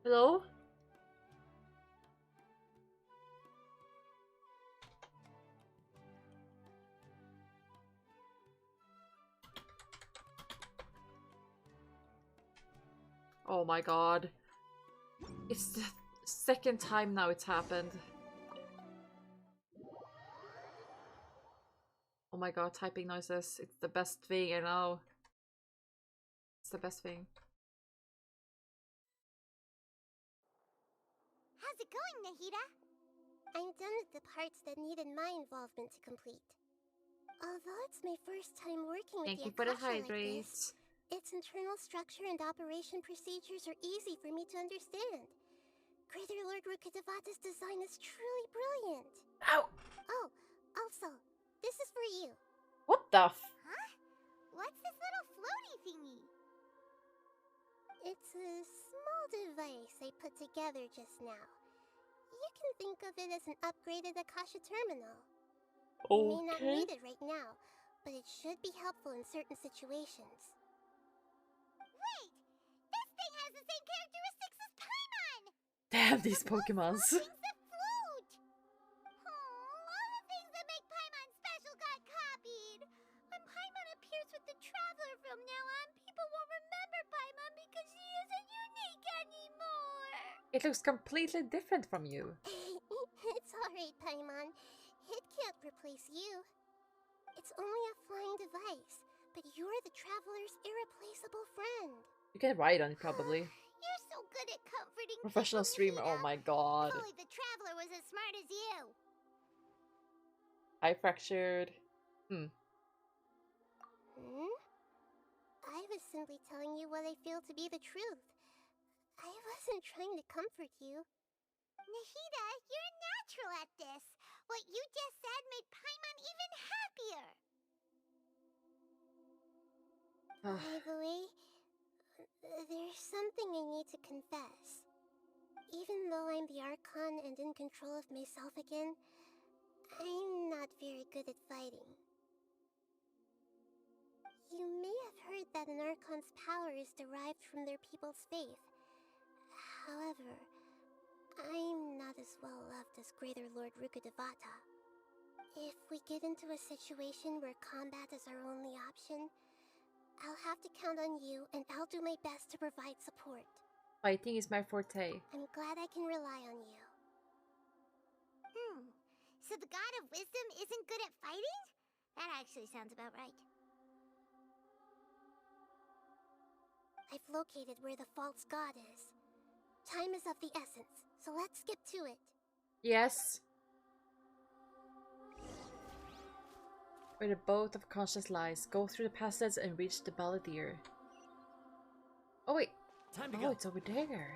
Hello? Oh my god. It's the second time now it's happened. Oh my god, typing noises. It's the best thing, I know. It's the best thing. How's it going, Nahida? I'm done with the parts that needed my involvement to complete. Although it's my first time working with Thank the you for the Akasha like hydrate. this, its internal structure and operation procedures are easy for me to understand. Greater Lord Rukkhadevata's design is truly brilliant. Ow! Oh, also, this is for you. What the f- Huh? What's this little floaty thingy? It's a small device I put together just now. You can think of it as an upgraded Akasha terminal. You may not Okay. need it right now, but it should be helpful in certain situations. Wait! This thing has the same characteristics as Paimon! Damn these Pokemons. Things that float! Oh, all the things that make Paimon special got copied! When Paimon appears with the Traveler from now on, people won't remember Paimon because she isn't unique anymore! It looks completely different from you. It's alright, Paimon. It can't replace you. It's only a flying device, but you're the Traveler's irreplaceable friend. You can ride on it probably. You're so good at comforting Professional people, streamer, oh Nahida. my god. If only the Traveler was as smart as you. Eye fractured. Hmm? I was simply telling you what I feel to be the truth. I wasn't trying to comfort you. Nahida, you're a natural at this. What you just said made Paimon even happier. By the way, there's something I need to confess. Even though I'm the Archon and in control of myself again, I'm not very good at fighting. You may have heard that an Archon's power is derived from their people's faith. However, I'm not as well loved as Greater Lord Rukkhadevata. If we get into a situation where combat is our only option, I'll have to count on you, and I'll do my best to provide support. Fighting is my forte. I'm glad I can rely on you. So the God of Wisdom isn't good at fighting? That actually sounds about right. I've located where the false god is. Time is of the essence, so let's skip to it. Yes. Where the boat of conscience lies. Go through the passage and reach the Balladeer. Oh wait. Time to Oh, go. it's over there.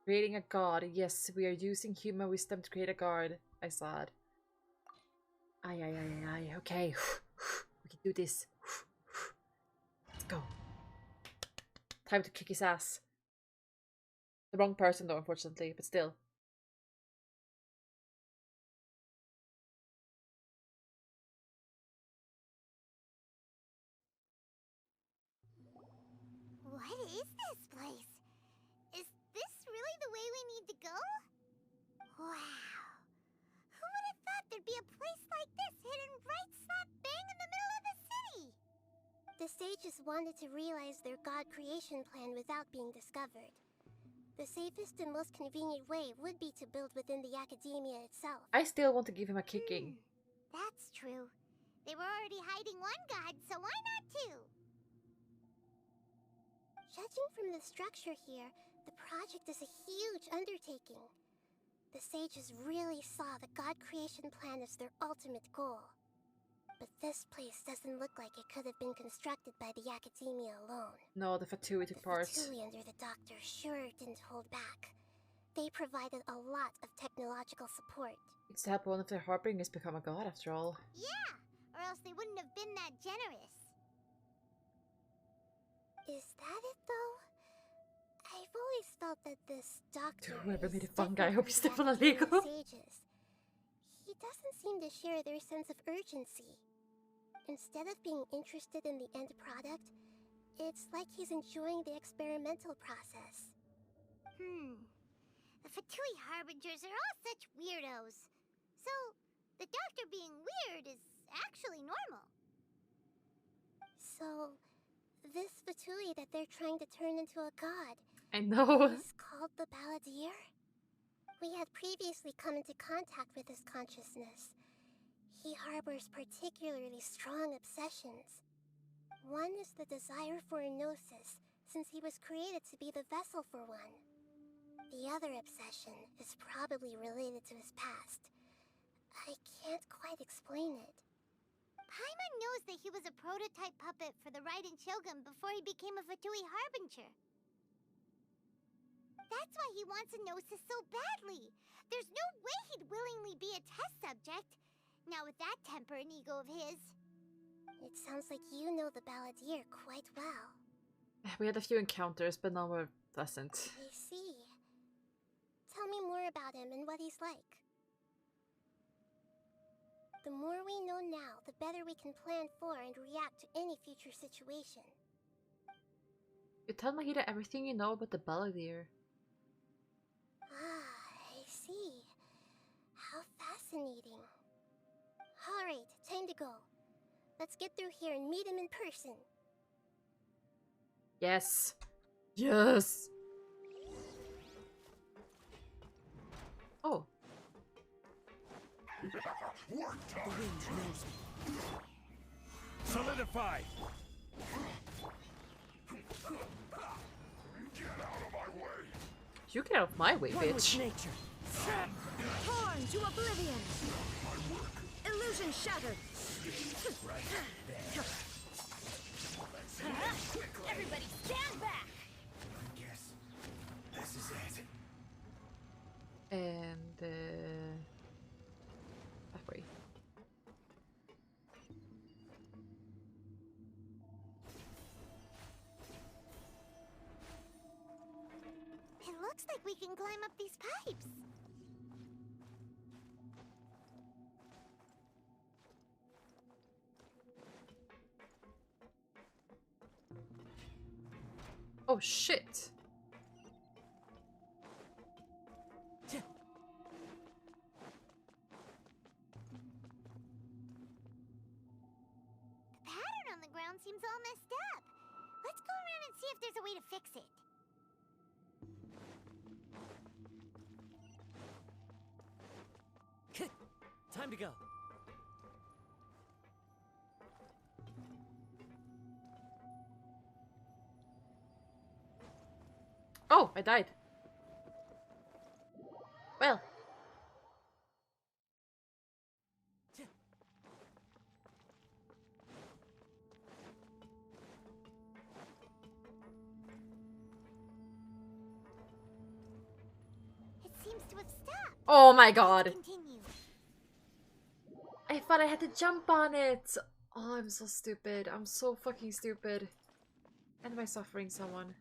Creating a god. Yes, we are using human wisdom to create a god. I saw it. Aye, aye, aye, aye. Okay. We can do this. Let's go. Time to kick his ass. The wrong person though, unfortunately, but still. What is this place? Is this really the way we need to go? Wow. Who would have thought there'd be a place like this hidden right slap bang in the middle of the city? The sages wanted to realize their god creation plan without being discovered. The safest and most convenient way would be to build within the academia itself. I still want to give him a kicking. That's true. They were already hiding one god, so why not two? Judging from the structure here, the project is a huge undertaking. The sages really saw the god creation plan as their ultimate goal. But this place doesn't look like it could have been constructed by the academia alone. No, the Fatui took part. The Fatui under the doctor sure didn't hold back. They provided a lot of technological support. It's to help one of their harbingers become a god after all. Yeah, or else they wouldn't have been that generous. Is that it though? I've always felt that this doctor Whoever is made a fungi, I different hope from he's the definitely academia legal. sages. He doesn't seem to share their sense of urgency. Instead of being interested in the end product, it's like he's enjoying the experimental process. The Fatui Harbingers are all such weirdos. So, the doctor being weird is actually normal. So, this Fatui that they're trying to turn into a god I know. is called the Balladeer? We had previously come into contact with his consciousness. He harbors particularly strong obsessions. One is the desire for a gnosis, since he was created to be the vessel for one. The other obsession is probably related to his past. I can't quite explain it. Paimon knows that he was a prototype puppet for the Raiden Shogun before he became a Fatui Harbinger. That's why he wants a gnosis so badly. There's no way he'd willingly be a test subject. Not with that temper and ego of his. It sounds like you know the Balladeer quite well. We had a few encounters, but none were pleasant. I see. Tell me more about him and what he's like. The more we know now, the better we can plan for and react to any future situation. You tell Mahita everything you know about the Balladeer. Ah, I see. How fascinating. Alright, time to go. Let's get through here and meet him in person. Yes. Yes. Oh. Work time. The wind knows me. Solidify. Get out of my way. You get out of my way, One with bitch. nature. Torn to oblivion. Illusion shattered. Everybody stand back. I guess this is it. And that way. It looks like we can climb up these pipes. Oh shit. The pattern on the ground seems all messed up. Let's go around and see if there's a way to fix it. Time to go. Oh, I died. Well. It seems to have stopped. Oh my god. Continue. I thought I had to jump on it. Oh, I'm so stupid. I'm so fucking stupid. And am I suffering someone?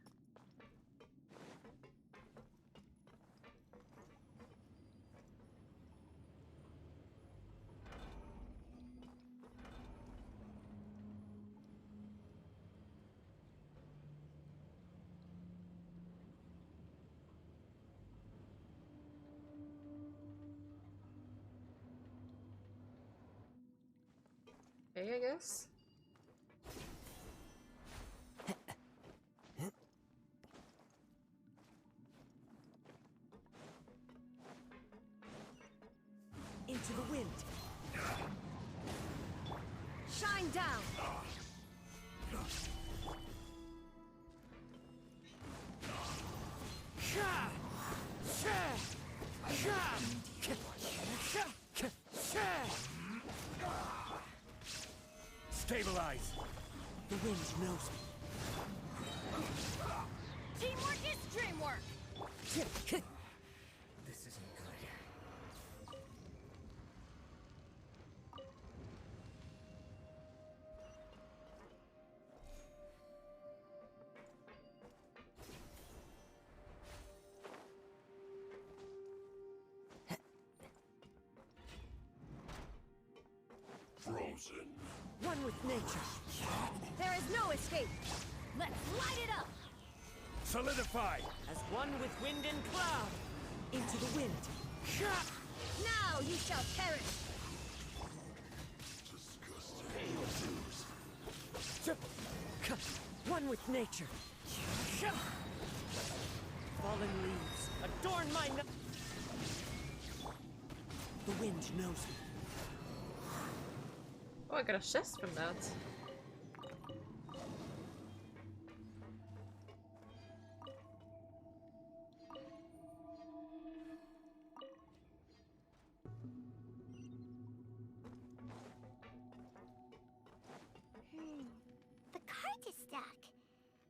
Okay, I guess. Into the wind. Shine down. Stabilize. The wind knows me. Teamwork is dreamwork. This isn't good. Frozen. One with nature. There is no escape. Let's light it up. Solidify! As one with wind and cloud. Into the wind. Now you shall perish. One with nature. Fallen leaves adorn my The wind knows me. Oh, I got a chest from that. The cart is stuck.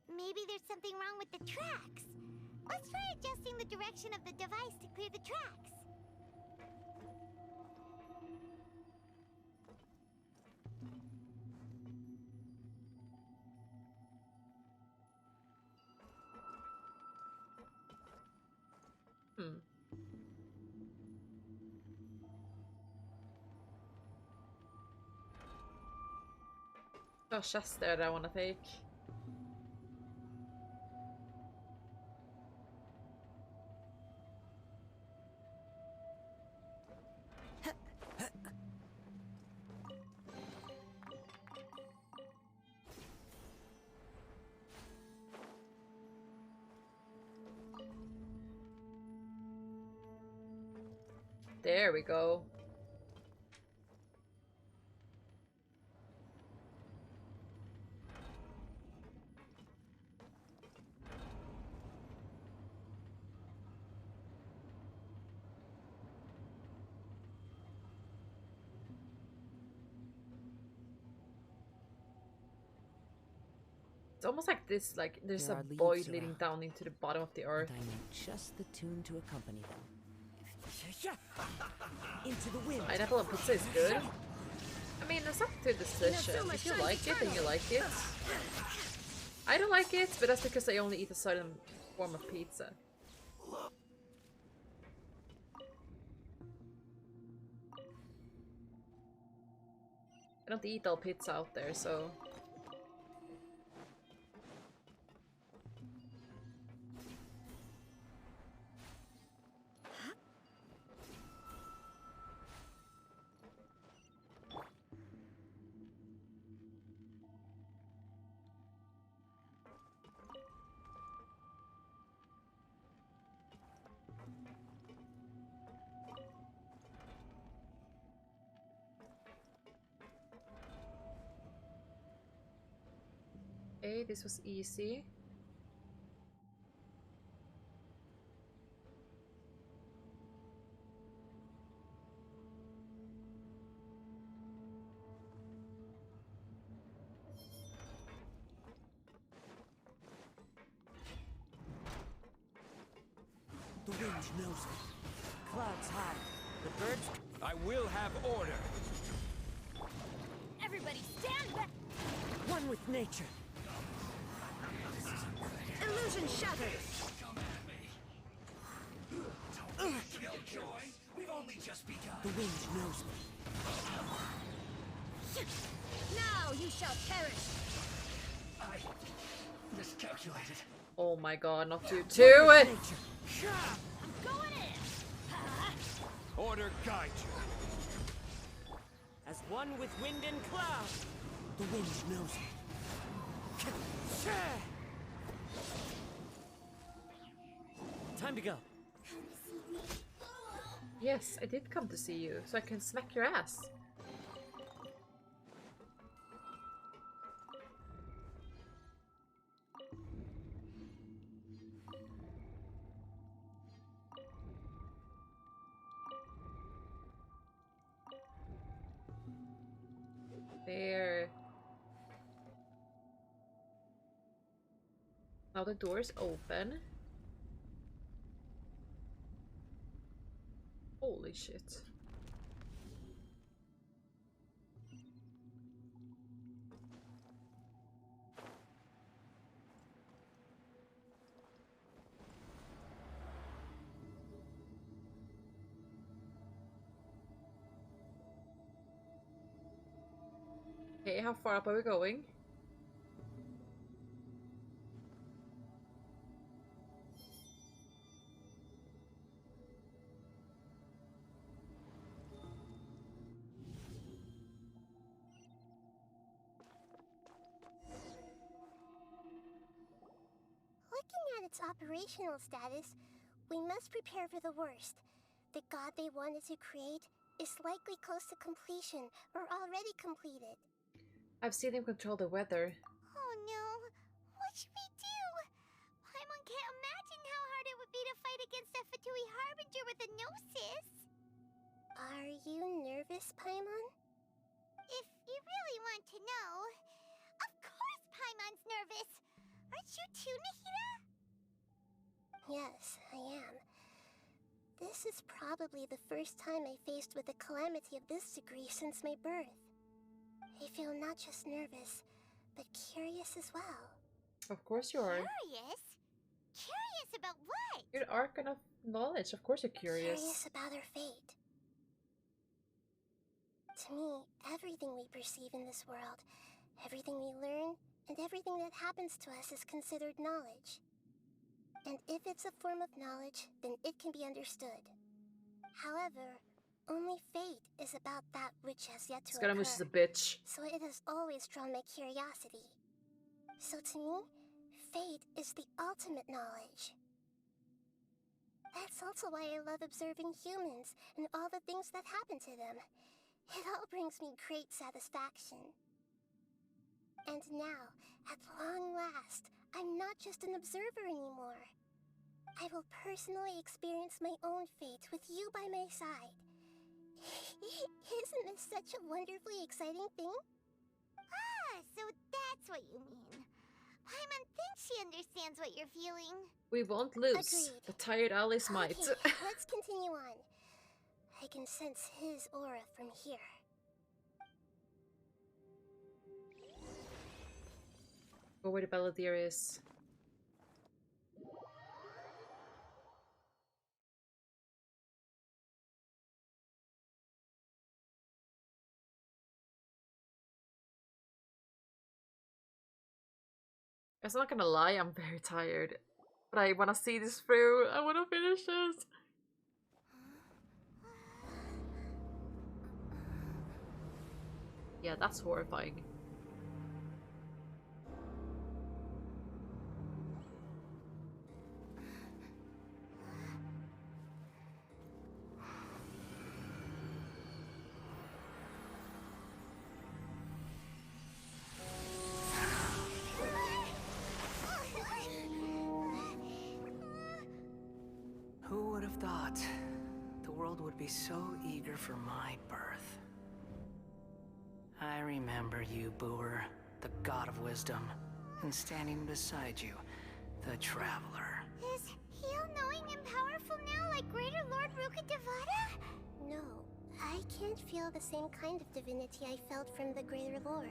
Maybe there's something wrong with the tracks. Let's try adjusting the direction of the device to clear the tracks. Hmm. Oh, chest there that I want to take. There we go. It's almost like this, like there's There a are leaves void leading around. down into the bottom of the earth. And I know just the tune to accompany them. Into the wind. Pineapple and pizza is good. I mean, it's up to your decision. If you like it, then you like it. I don't like it, but that's because I only eat a certain form of pizza. I don't eat all pizza out there, so... Okay, this was easy. The wind knows me. Clouds high. The birds. I will have order. Everybody stand back! One with nature. Illusion shattered. Killjoy, we've only just begun. The wind knows me. Now you shall perish. I miscalculated. Oh my god, not to do it! Nature. I'm going in! Order guide you. As one with wind and cloud. The wind knows me. Time to go. Yes, I did come to see you, so I can smack your ass. There. Now the door's open. Holy shit. Okay, how far up are we going? Looking at its operational status, we must prepare for the worst. The god they wanted to create is likely close to completion or already completed. I've seen him control the weather. Oh no, what should we do? Paimon can't imagine how hard it would be to fight against a Fatui Harbinger with a Gnosis. Are you nervous, Paimon? If you really want to know, of course Paimon's nervous. Aren't you too, Nahida? Yes, I am. This is probably the first time I faced with a calamity of this degree since my birth. I feel not just nervous, but curious as well. Of course you are. Curious? Curious about what? You're the Archon of knowledge. Of course you're curious. Curious about our fate. To me, everything we perceive in this world, everything we learn, and everything that happens to us is considered knowledge. And if it's a form of knowledge, then it can be understood. However, only fate is about that which has yet to occur. Scaramouche is a bitch. So it has always drawn my curiosity. So to me, fate is the ultimate knowledge. That's also why I love observing humans and all the things that happen to them. It all brings me great satisfaction. And now, at long last, I'm not just an observer anymore. I will personally experience my own fate with you by my side. Isn't this such a wonderfully exciting thing? Ah, so that's what you mean. Paimon thinks she understands what you're feeling. We won't lose. Agreed. The tired allies might. Okay, let's continue on. I can sense his aura from here. Go where the Balladeer is. I'm not gonna lie, I'm very tired. But I wanna see this through. I wanna finish this. Yeah, that's horrifying. Who would have thought the world would be so eager for my birth? I remember you, Booer, the god of wisdom, and standing beside you, the traveler. Is he all-knowing and powerful now like Greater Lord Rukkhadevata? No, I can't feel the same kind of divinity I felt from the Greater Lord.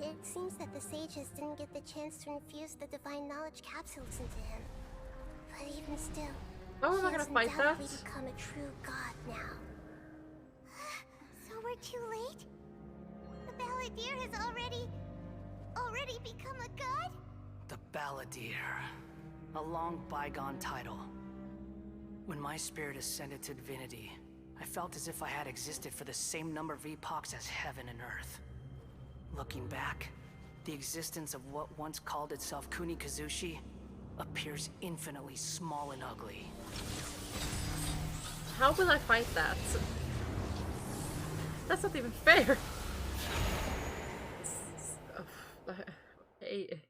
It seems that the sages didn't get the chance to infuse the divine knowledge capsules into him. But even still, How am I he gonna has fight that? undoubtedly become a true god now. So we're too late? The Balladeer has already become a god? The Balladeer. A long bygone title. When my spirit ascended to divinity, I felt as if I had existed for the same number of epochs as heaven and earth. Looking back, the existence of what once called itself Kunikazushi appears infinitely small and ugly. How will I fight that? That's not even fair. Hey,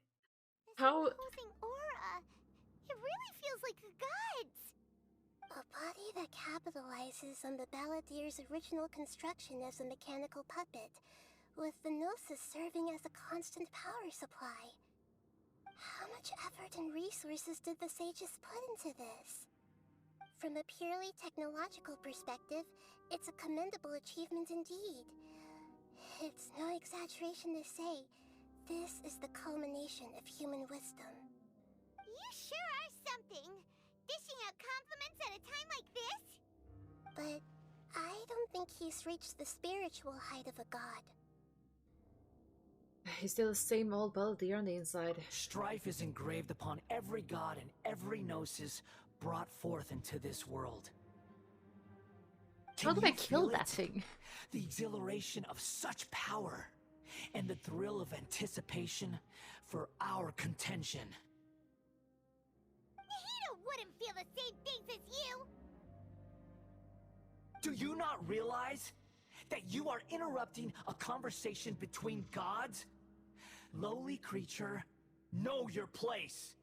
how? Imposing aura. It really feels like the gods. A body that capitalizes on the Balladeer's original construction as a mechanical puppet, with the Gnosis serving as a constant power supply. How much effort and resources did the sages put into this? From a purely technological perspective, it's a commendable achievement indeed. It's no exaggeration to say, this is the culmination of human wisdom. You sure are something! Dishing out compliments at a time like this? But I don't think he's reached the spiritual height of a god. He's still the same old Belvedere on the inside. Strife is engraved upon every god and every gnosis brought forth into this world. How do I you kill feel that it? thing? The exhilaration of such power, and the thrill of anticipation for our contention. Nahida wouldn't feel the same things as you! Do you not realize that you are interrupting a conversation between gods? Lowly creature, know your place.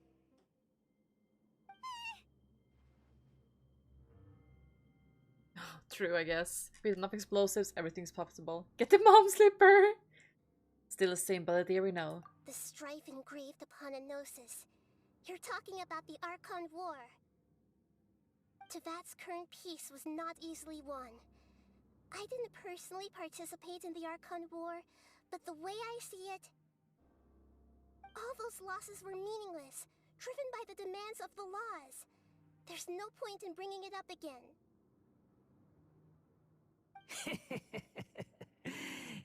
True, I guess. With enough explosives, everything's possible. Get the mom slipper! Still the same Belvedere we know. The strife engraved upon a gnosis. You're talking about the Archon War. Tevat's current peace was not easily won. I didn't personally participate in the Archon War, but the way I see it, all those losses were meaningless, driven by the demands of the laws. There's no point in bringing it up again.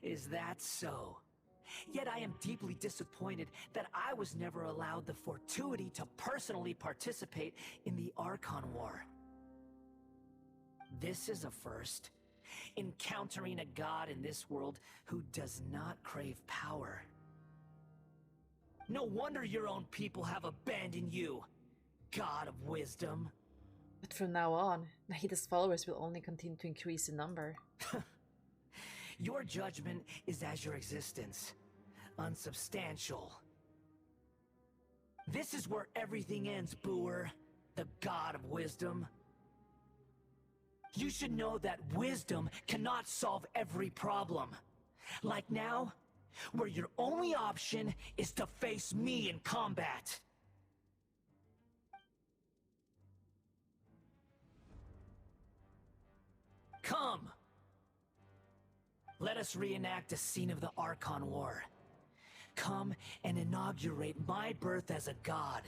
Is that so? Yet I am deeply disappointed that I was never allowed the fortuity to personally participate in the Archon War. This is a first. Encountering a god in this world who does not crave power. No wonder your own people have abandoned you, God of Wisdom. But from now on, Nahida's followers will only continue to increase in number. Your judgment is as your existence, unsubstantial. This is where everything ends, Booer, the God of Wisdom. You should know that wisdom cannot solve every problem. Like now, where your only option is to face me in combat. Come! Let us reenact a scene of the Archon War. Come and inaugurate my birth as a god.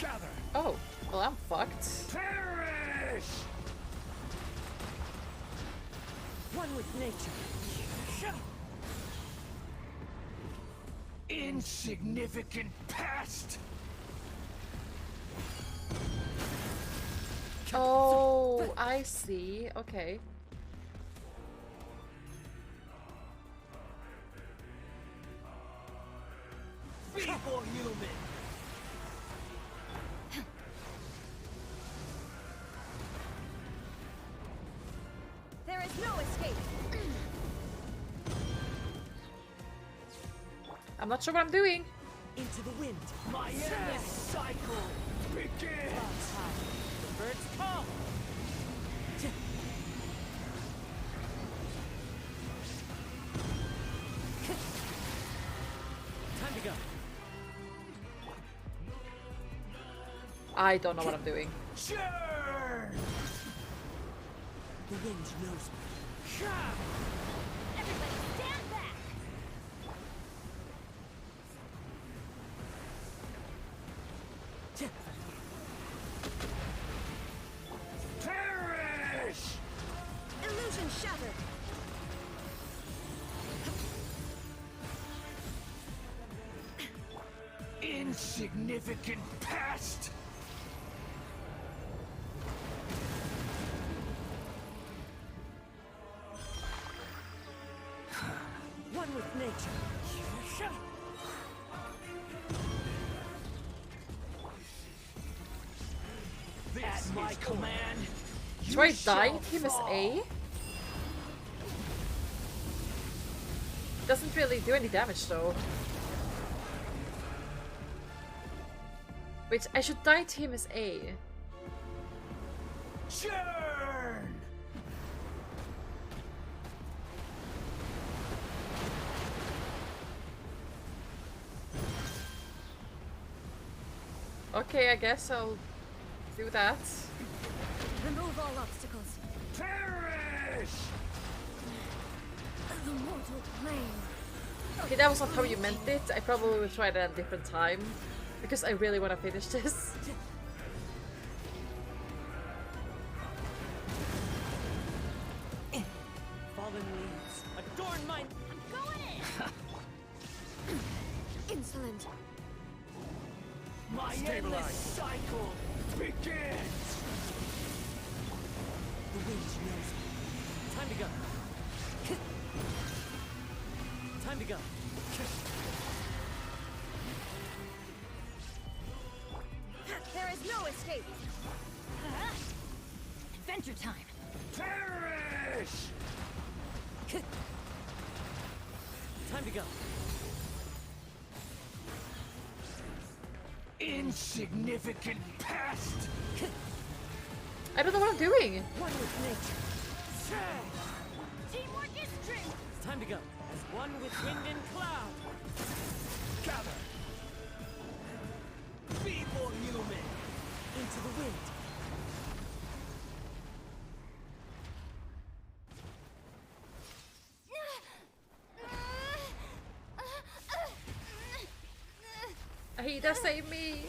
Gather! Oh, well I'm fucked. Perish! One with nature. Insignificant pest! Oh, I see. Okay. Feeble human! There is no escape. I'm not sure what I'm doing. Into the wind. My endless cycle begins! Clouds high. The birds call. Time to go. I don't know what I'm doing. Sure! The wind knows me. Everybody stand back! Perish! Illusion shattered. Insignificant pest! One with nature. At my command, you Try shall dying him as fall. A? Doesn't really do any damage though. Wait, I should die to him as A. Churn! Okay, I guess I'll do that. Remove all obstacles. Perish! The mortal plane. Okay, that was not how you meant it. I probably will try that at a different time. Because I really want to finish this. fallen leaves. Adorn my... I'm going in! Insolent. My endless cycle begins! The wind knows me. Time to go. Time to go. There is no escape. Adventure time! Perish! Time to go. Insignificant pest! I don't know what I'm doing. One with nature. Teamwork is strength! It's time to go. As one with wind and cloud. Gather! Feeble human! Into the wind. Aida, save me.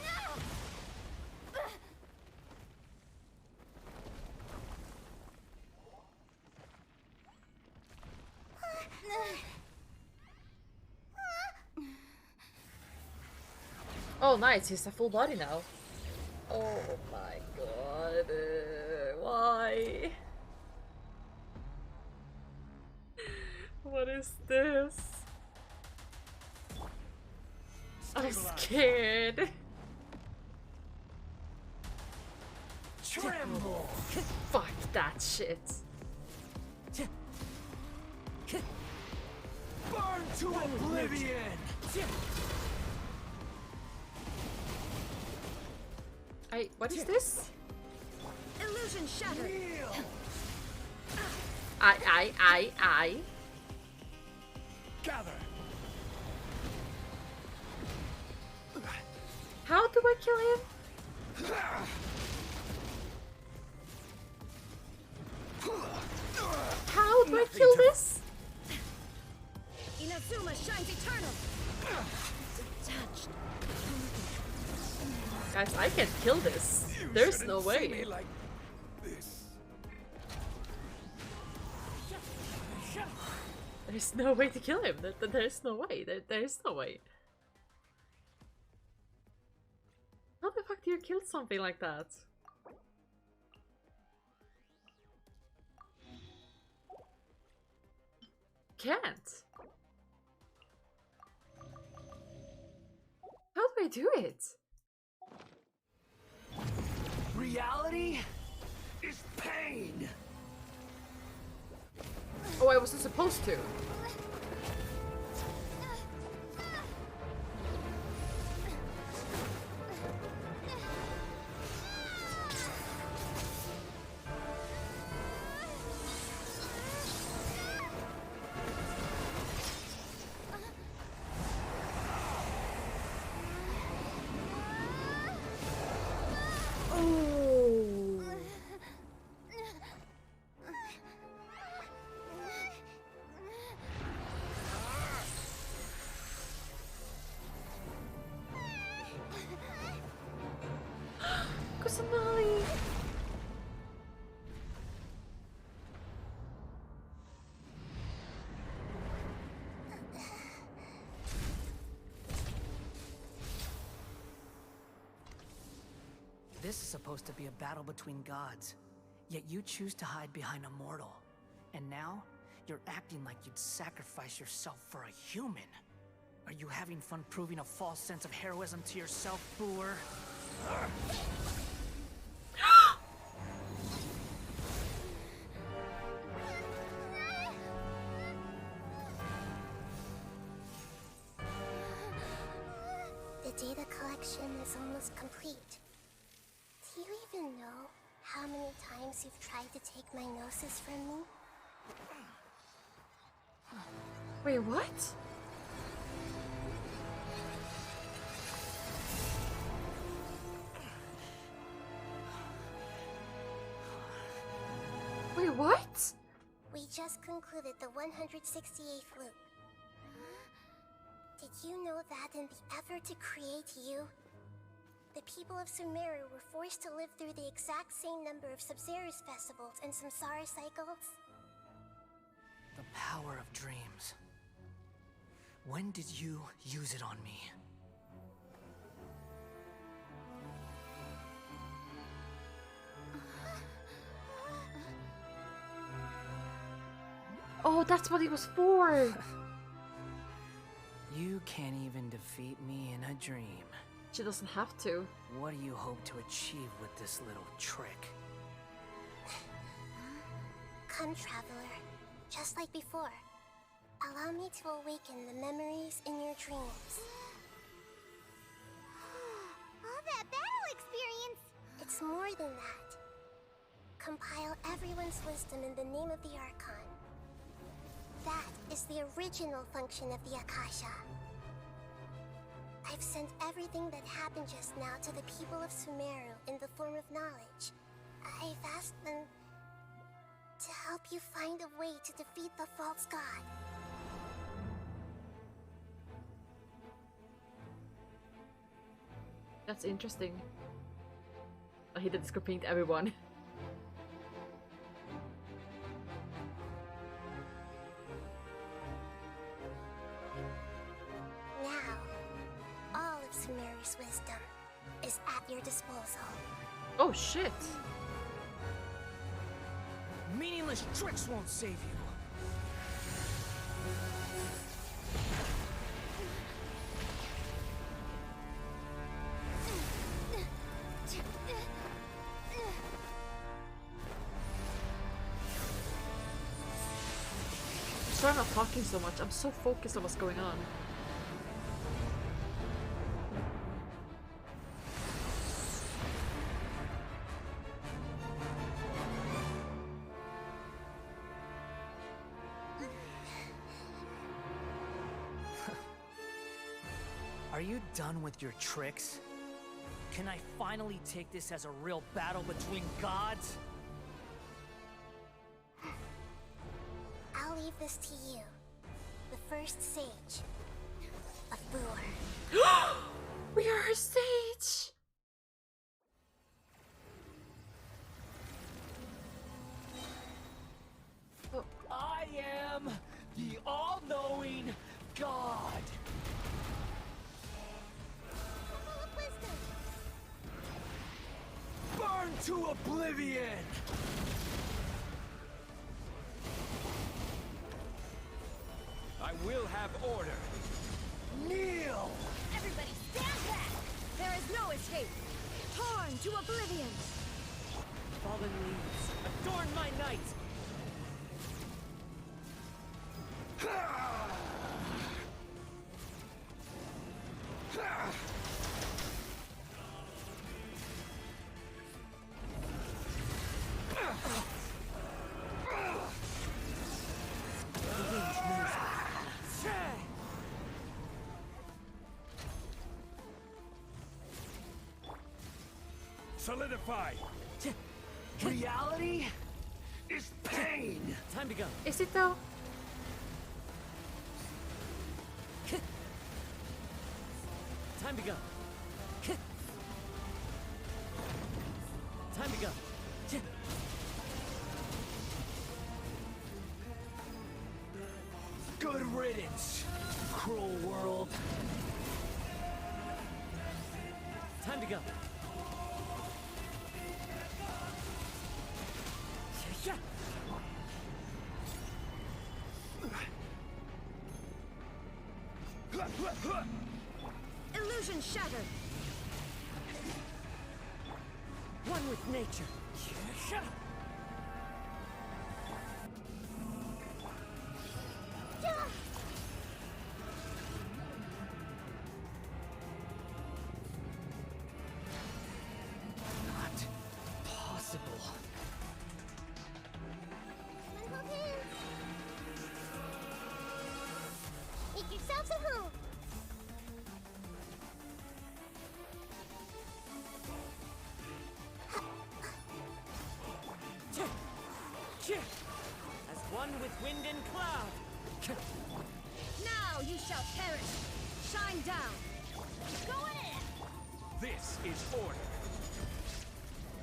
Oh, nice. He's a full body now. Oh my god. Why? What is this? I'm scared. Tremble! Fuck that shit. Burn to oblivion! What is this? Illusion shattered. Kneel! I. Gather! How do I kill him? How do I kill this? Inazuma shines eternal. Detached. Guys, I can't kill this. There's no way. Like this. There's no way to kill him. There's no way. There's no way. How the fuck do you kill something like that? Can't. How do I do it? Reality is pain! Oh, I wasn't supposed to. Kusanali. This is supposed to be a battle between gods, yet you choose to hide behind a mortal. And now, you're acting like you'd sacrifice yourself for a human. Are you having fun proving a false sense of heroism to yourself, Booer? The data collection is almost complete. Do you even know how many times you've tried to take my gnosis from me? Wait, what? Wait, what? We just concluded the 168th loop. Did you know that in the effort to create you, the people of Sumeru were forced to live through the exact same number of Sub-Zerus festivals and Samsara cycles? The power of dreams. When did you use it on me? Oh, that's what it was for. You can't even defeat me in a dream. She doesn't have to. What do you hope to achieve with this little trick? Come, traveler. Just like before. Allow me to awaken the memories in your dreams. All that battle experience! It's more than that. Compile everyone's wisdom in the name of the Archon. That is the original function of the Akasha. I've sent everything that happened just now to the people of Sumeru in the form of knowledge. I've asked them to help you find a way to defeat the false god. That's interesting. I hate that this could paint everyone. Now, all of Sumeru's wisdom is at your disposal. Oh shit! Meaningless tricks won't save you. Sorry I'm not talking so much. I'm so focused on what's going on. Are you done with your tricks? Can I finally take this as a real battle between gods? I'll leave this to you. The first sage of Boor. We are her sage! Oh. I am the all-knowing God. Full of wisdom. Burn to oblivion! I will have order. Kneel! Everybody stand back! There is no escape! Torn to oblivion! Fallen leaves, adorn my night! Solidify. Reality is pain! Time to go. Is it though? Time to go. Time to go. Good riddance, cruel world. Time to go. Illusion shattered! One with nature. Not possible. Hold hands. Make yourselves at home. As one with wind and cloud. Now you shall perish! Shine down! Going in! This is order.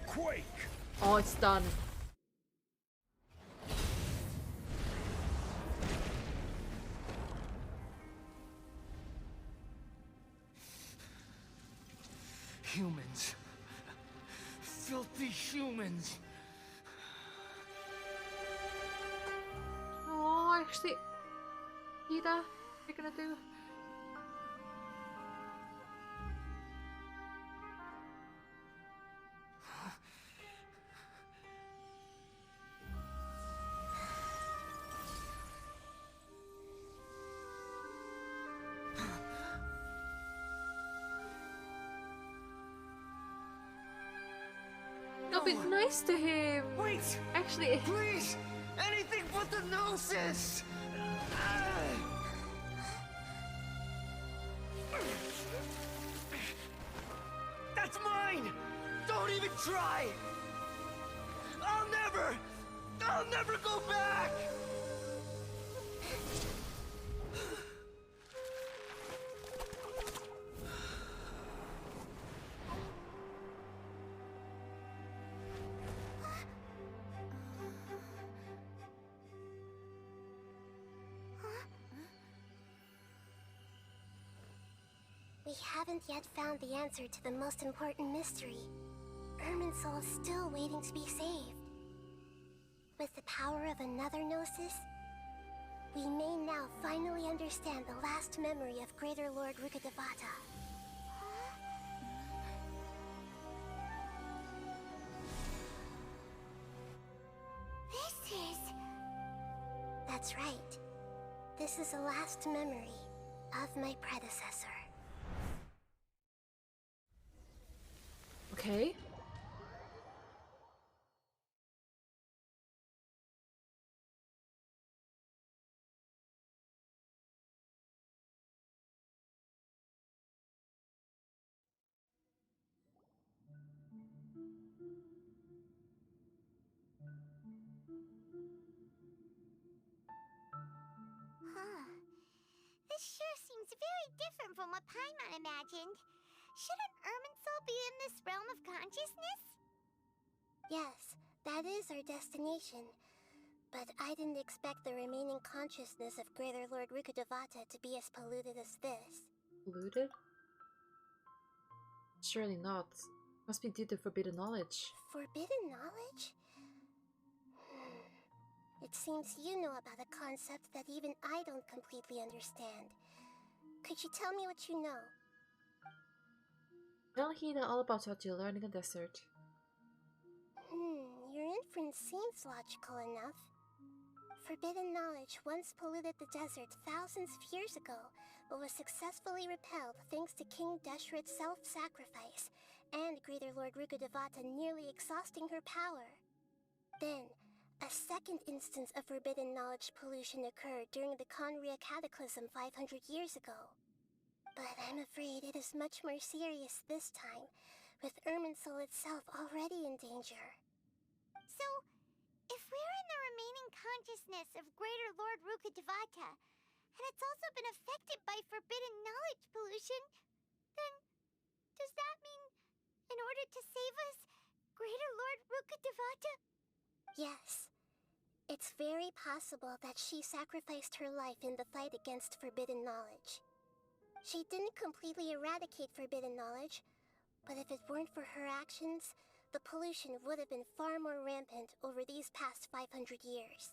Quake. Oh, it's done. filthy humans. Oh, actually, Ida, what are you gonna do? No, be nice to him. Wait! Actually, Please! Anything but the gnosis! That's mine! Don't even try! I'll never go back! We haven't yet found the answer to the most important mystery. Irminsul is still waiting to be saved. With the power of another Gnosis, we may now finally understand the last memory of Greater Lord Rukkhadevata. This is... That's right. This is the last memory of my predecessor. okay. Huh. This sure seems very different from what Paimon imagined. Shouldn't Irminsul be in this realm of consciousness? Yes, that is our destination. But I didn't expect the remaining consciousness of Greater Lord Rukkhadevata to be as polluted as this. Polluted? Surely not. Must be due to forbidden knowledge. Forbidden knowledge? It seems you know about a concept that even I don't completely understand. Could you tell me what you know? Tell Hida all about what you learned in the desert. Your inference seems logical enough. Forbidden knowledge once polluted the desert thousands of years ago, but was successfully repelled thanks to King Deshret's self-sacrifice, and Greater Lord Rukkhadevata nearly exhausting her power. Then, a second instance of forbidden knowledge pollution occurred during the Conria Cataclysm 500 years ago. But I'm afraid it is much more serious this time, with Irminsul itself already in danger. So, if we're in the remaining consciousness of Greater Lord Rukkhadevata, and it's also been affected by forbidden knowledge pollution, then does that mean, in order to save us, Greater Lord Rukkhadevata? Yes. It's very possible that she sacrificed her life in the fight against forbidden knowledge. She didn't completely eradicate forbidden knowledge, but if it weren't for her actions, the pollution would have been far more rampant over these past 500 years.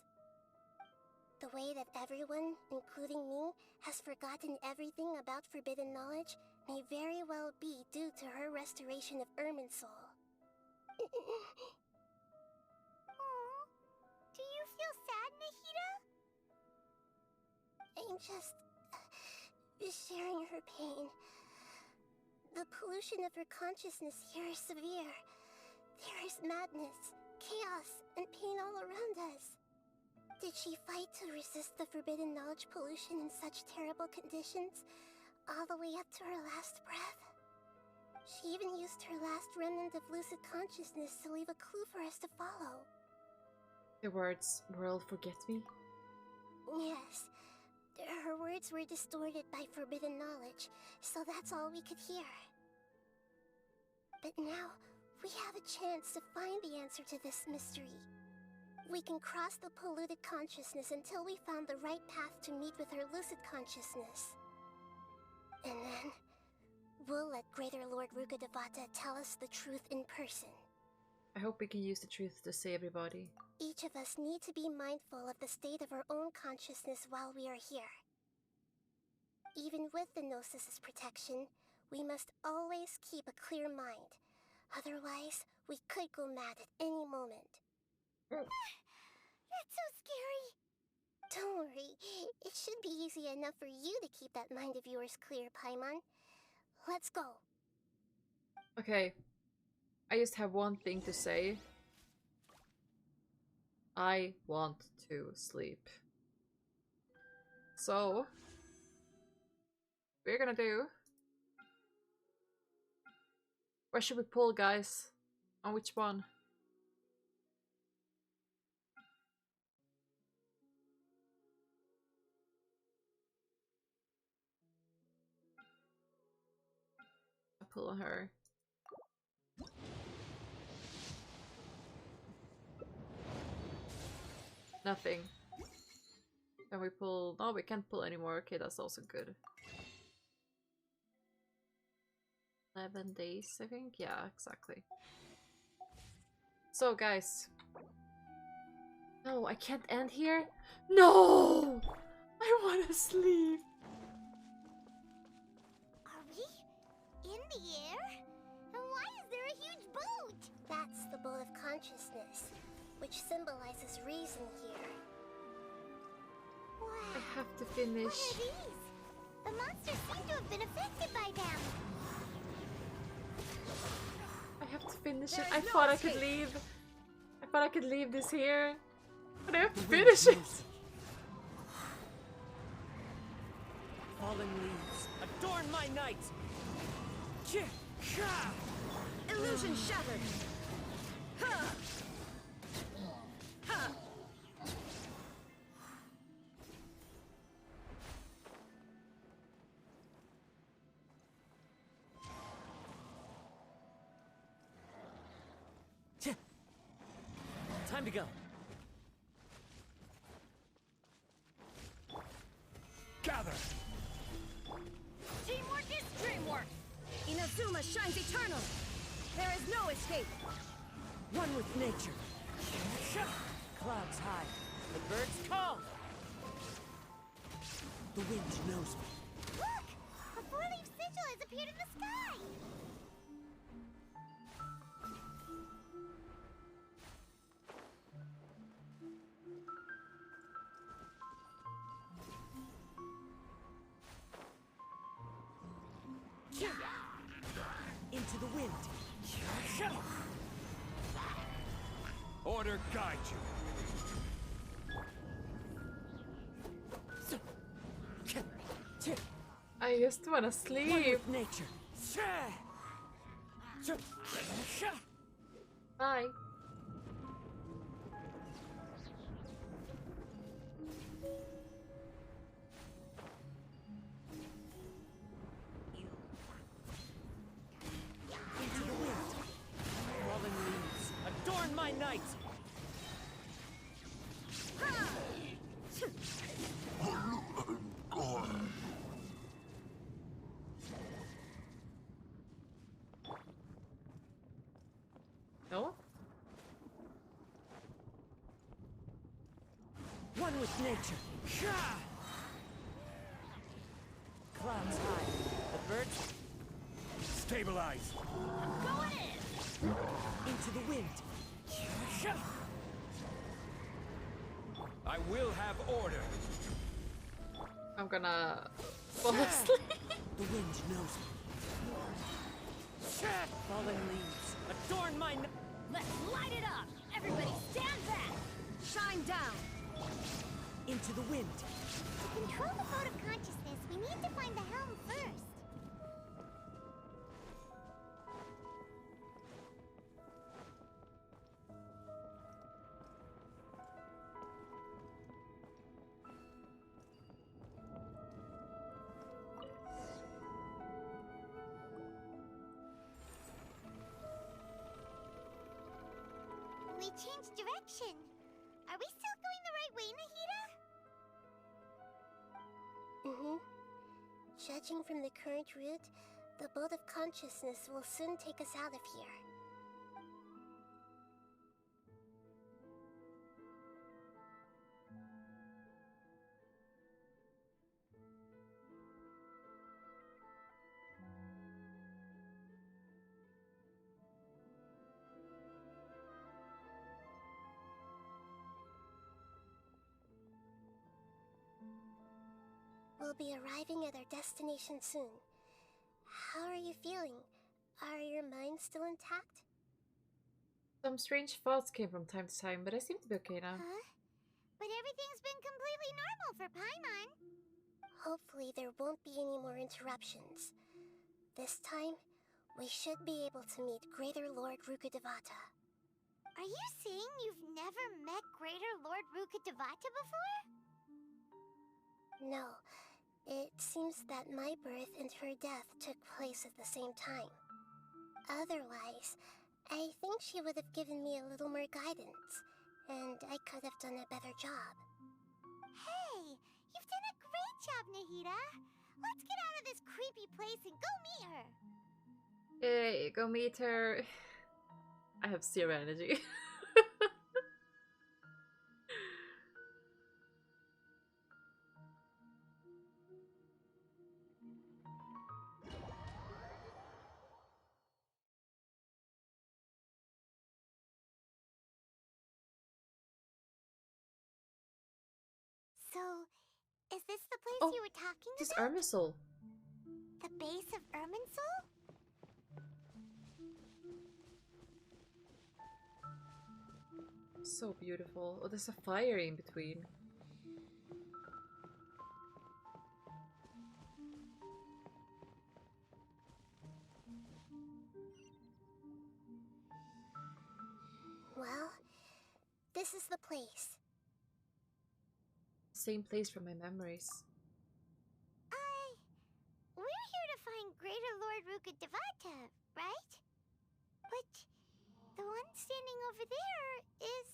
The way that everyone, including me, has forgotten everything about forbidden knowledge may very well be due to her restoration of Irminsul. Aww. Do you feel sad, Nahida? I'm just sharing her pain. The pollution of her consciousness here is severe. There is madness, chaos, and pain all around us. Did she fight to resist the forbidden knowledge pollution in such terrible conditions, all the way up to her last breath? She even used her last remnant of lucid consciousness to leave a clue for us to follow. The words, "World, forget me"? Yes. Her words were distorted by forbidden knowledge, so that's all we could hear. But now, we have a chance to find the answer to this mystery. We can cross the polluted consciousness until we found the right path to meet with her lucid consciousness. And then, we'll let Greater Lord Rukkhadevata tell us the truth in person. I hope we can use the truth to save everybody. Each of us need to be mindful of the state of our own consciousness while we are here. Even with the Gnosis' protection, we must always keep a clear mind. Otherwise, we could go mad at any moment. That's so scary. Don't worry, it should be easy enough for you to keep that mind of yours clear, Paimon. Let's go. Okay. I just have one thing to say. I want to sleep. So, we're gonna do... Where should we pull, guys? On which one? I pull on her. Nothing. Can we pull? No, we can't pull anymore. Okay, that's also good. 11 days, I think? Yeah, exactly. So, guys. No, I can't end here? No! I want to sleep. Are we in the air? And why is there a huge boat? That's the boat of consciousness, which symbolizes reason here. Wow. I have to What finish. are these? The monsters seem to have been affected by them. I have to finish it. There is I no thought I escape. could leave. I thought I could leave this here. But I have to finish it. Fallen leaves, adorn my night! Illusion shattered! Ha! Ha! Time to go. Gather! Teamwork is dreamwork! Inazuma shines eternal! There is no escape! One with nature. Clouds high. The birds call! The wind knows me. Look! A four-leaf sigil has appeared in the sky! Into the wind. Order guide you. I just want to sleep. One with nature. Bye. Into the wind. Fallen leaves, adorn my night! No? One with nature. Clouds high. The birds Stabilize. Going in! into the wind. I will have order. I'm gonna fall asleep. The wind knows me. Fallen leaves, adorn my night. Let's light it up! Everybody stand back! Shine down. Into the wind. To control the boat of consciousness, we need to find the helm first. We changed direction. Are we still going the right way, Nahida? Mm-hmm. Judging from the current route, the boat of consciousness will soon take us out of here. will be arriving at our destination soon. How are you feeling? Are your minds still intact? Some strange thoughts came from time to time, but I seem to be okay now. Huh? But everything's been completely normal for Paimon. Hopefully there won't be any more interruptions. This time, we should be able to meet Greater Lord Rukkhadevata. Are you saying you've never met Greater Lord Rukkhadevata before? No. It seems that my birth and her death took place at the same time. Otherwise, I think she would have given me a little more guidance, and I could have done a better job. Hey, you've done a great job, Nahida. Let's get out of this creepy place and go meet her. Hey, go meet her. I have zero energy. So, is this the place Oh, you were talking this about? Irmisol. The base of Irminsul? So beautiful. Oh, there's a fire in between. Well, this is the place. Same place from my memories. We're here to find Greater Lord Rukkhadevata, right? But the one standing over there is...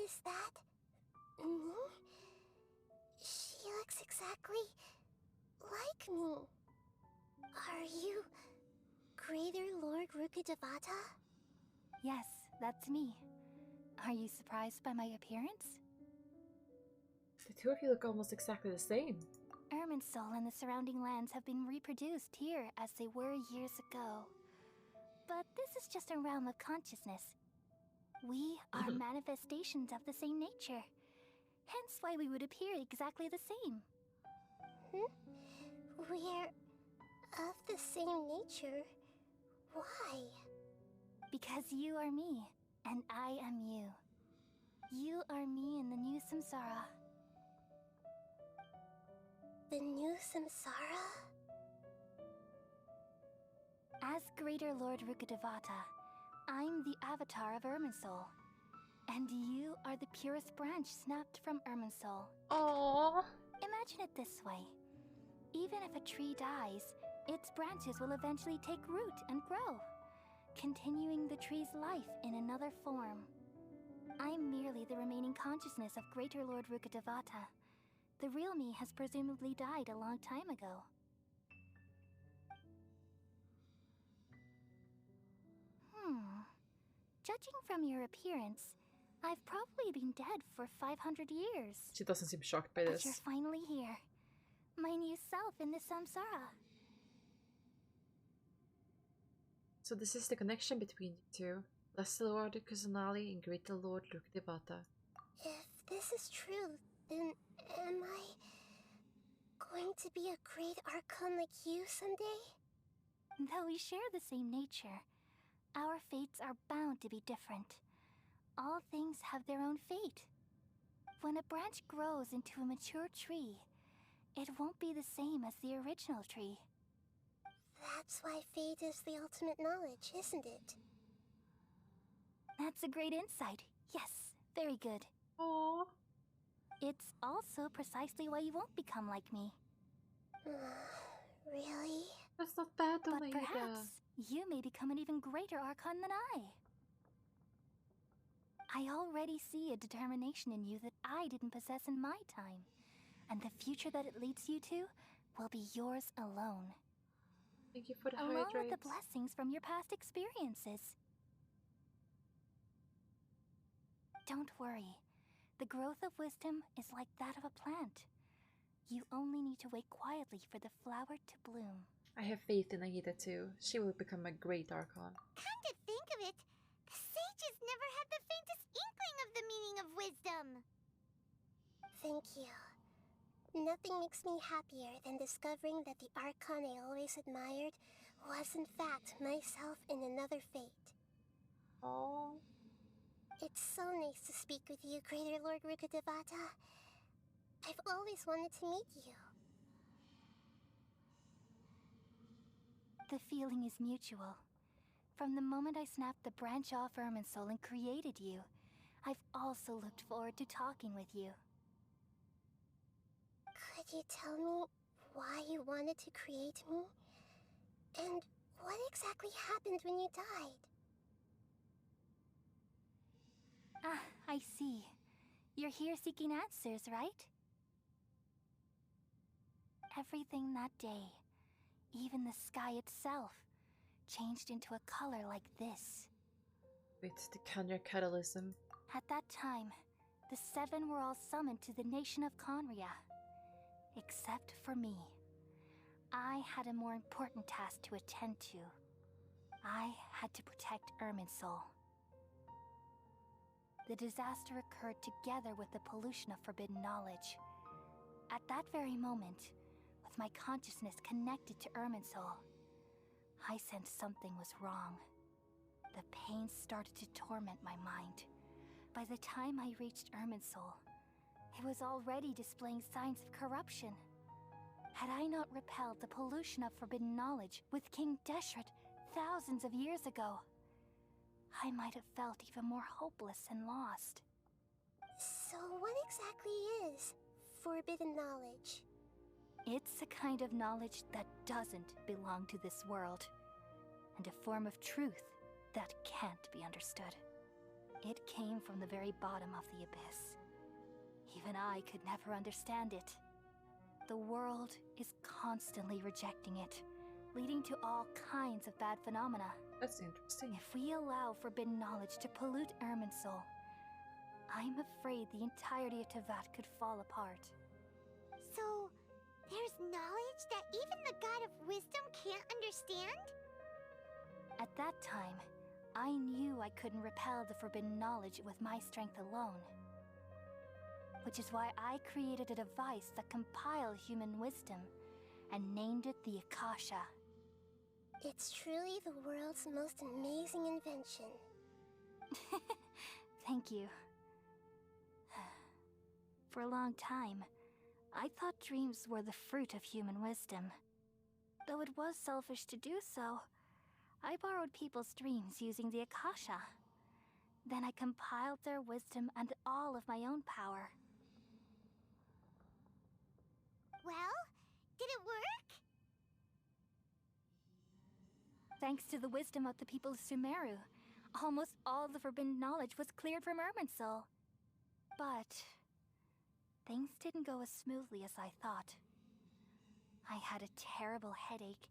Is that... me? She looks exactly like me. Are you Greater Lord Rukkhadevata? Yes, that's me. Are you surprised by my appearance? The two of you look almost exactly the same. Irminsul and the surrounding lands have been reproduced here as they were years ago. But this is just a realm of consciousness. We are manifestations of the same nature. Hence why we would appear exactly the same. We're of the same nature. Why? Because you are me, and I am you. You are me in the new samsara. The new samsara? As Greater Lord Rukkhadevata, I'm the avatar of Irminsul. And you are the purest branch snapped from Irminsul. Aww. Imagine it this way. Even if a tree dies, its branches will eventually take root and grow, continuing the tree's life in another form. I'm merely the remaining consciousness of Greater Lord Rukkhadevata. The real me has presumably died a long time ago. Judging from your appearance, I've probably been dead for 500 years. She doesn't seem shocked by But this. you're finally here. My new self in the samsara. So this is the connection between you two. Lesser Lord Kusanali and Greater Lord Rukkhadevata. If this is true, then am I going to be a great Archon like you someday? Though we share the same nature, our fates are bound to be different. All things have their own fate. When a branch grows into a mature tree, it won't be the same as the original tree. That's why fate is the ultimate knowledge, isn't it? That's a great insight. Yes, very good. Aww. It's also precisely why you won't become like me. Really? That's not bad though, But Nahida. perhaps you may become an even greater Archon than I already see a determination in you that I didn't possess in my time. And the future that it leads you to will be yours alone. Thank you for the Along with the hydrates. blessings from your past experiences. Don't worry. The growth of wisdom is like that of a plant. You only need to wait quietly for the flower to bloom. I have faith in Nahida too. She will become a great Archon. Come to think of it, the sages never had the faintest inkling of the meaning of wisdom. Thank you. Nothing makes me happier than discovering that the Archon I always admired was in fact myself in another fate. Oh. It's so nice to speak with you, Greater Lord Rukkhadevata. I've always wanted to meet you. The feeling is mutual. From the moment I snapped the branch off Irminsul and created you, I've also looked forward to talking with you. Could you tell me why you wanted to create me? And what exactly happened when you died? Ah, I see. You're here seeking answers, right? Everything that day, even the sky itself, changed into a color like this. With the Kanya catalysm. At that time, the seven were all summoned to the nation of Conria. Except for me. I had a more important task to attend to. I had to protect Irminsul. The disaster occurred together with the pollution of forbidden knowledge. At that very moment, with my consciousness connected to Irminsul, I sensed something was wrong. The pain started to torment my mind. By the time I reached Irminsul, it was already displaying signs of corruption. Had I not repelled the pollution of forbidden knowledge with King Deshret thousands of years ago, I might have felt even more hopeless and lost. So what exactly is forbidden knowledge? It's a kind of knowledge that doesn't belong to this world, and a form of truth that can't be understood. It came from the very bottom of the abyss. Even I could never understand it. The world is constantly rejecting it, leading to all kinds of bad phenomena. That's interesting. If we allow forbidden knowledge to pollute Irminsul, I'm afraid the entirety of Tevat could fall apart. So, there's knowledge that even the God of Wisdom can't understand? At that time, I knew I couldn't repel the forbidden knowledge with my strength alone. Which is why I created a device that compiled human wisdom and named it the Akasha. It's truly the world's most amazing invention. Thank you. For a long time, I thought dreams were the fruit of human wisdom. Though it was selfish to do so, I borrowed people's dreams using the Akasha. Then I compiled their wisdom and all of my own power. Well, did it work? Thanks to the wisdom of the people of Sumeru, almost all the forbidden knowledge was cleared from Irminsul. But things didn't go as smoothly as I thought. I had a terrible headache,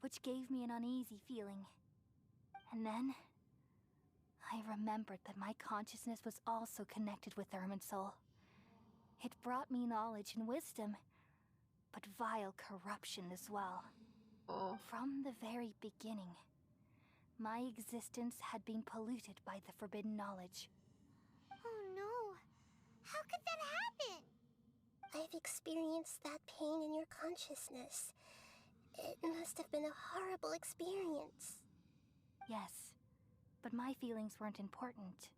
which gave me an uneasy feeling. And then, I remembered that my consciousness was also connected with Irminsul. It brought me knowledge and wisdom, but vile corruption as well. Oh. From the very beginning, my existence had been polluted by the forbidden knowledge. Oh no. How could that happen? I've experienced that pain in your consciousness. It must have been a horrible experience. Yes, but my feelings weren't important.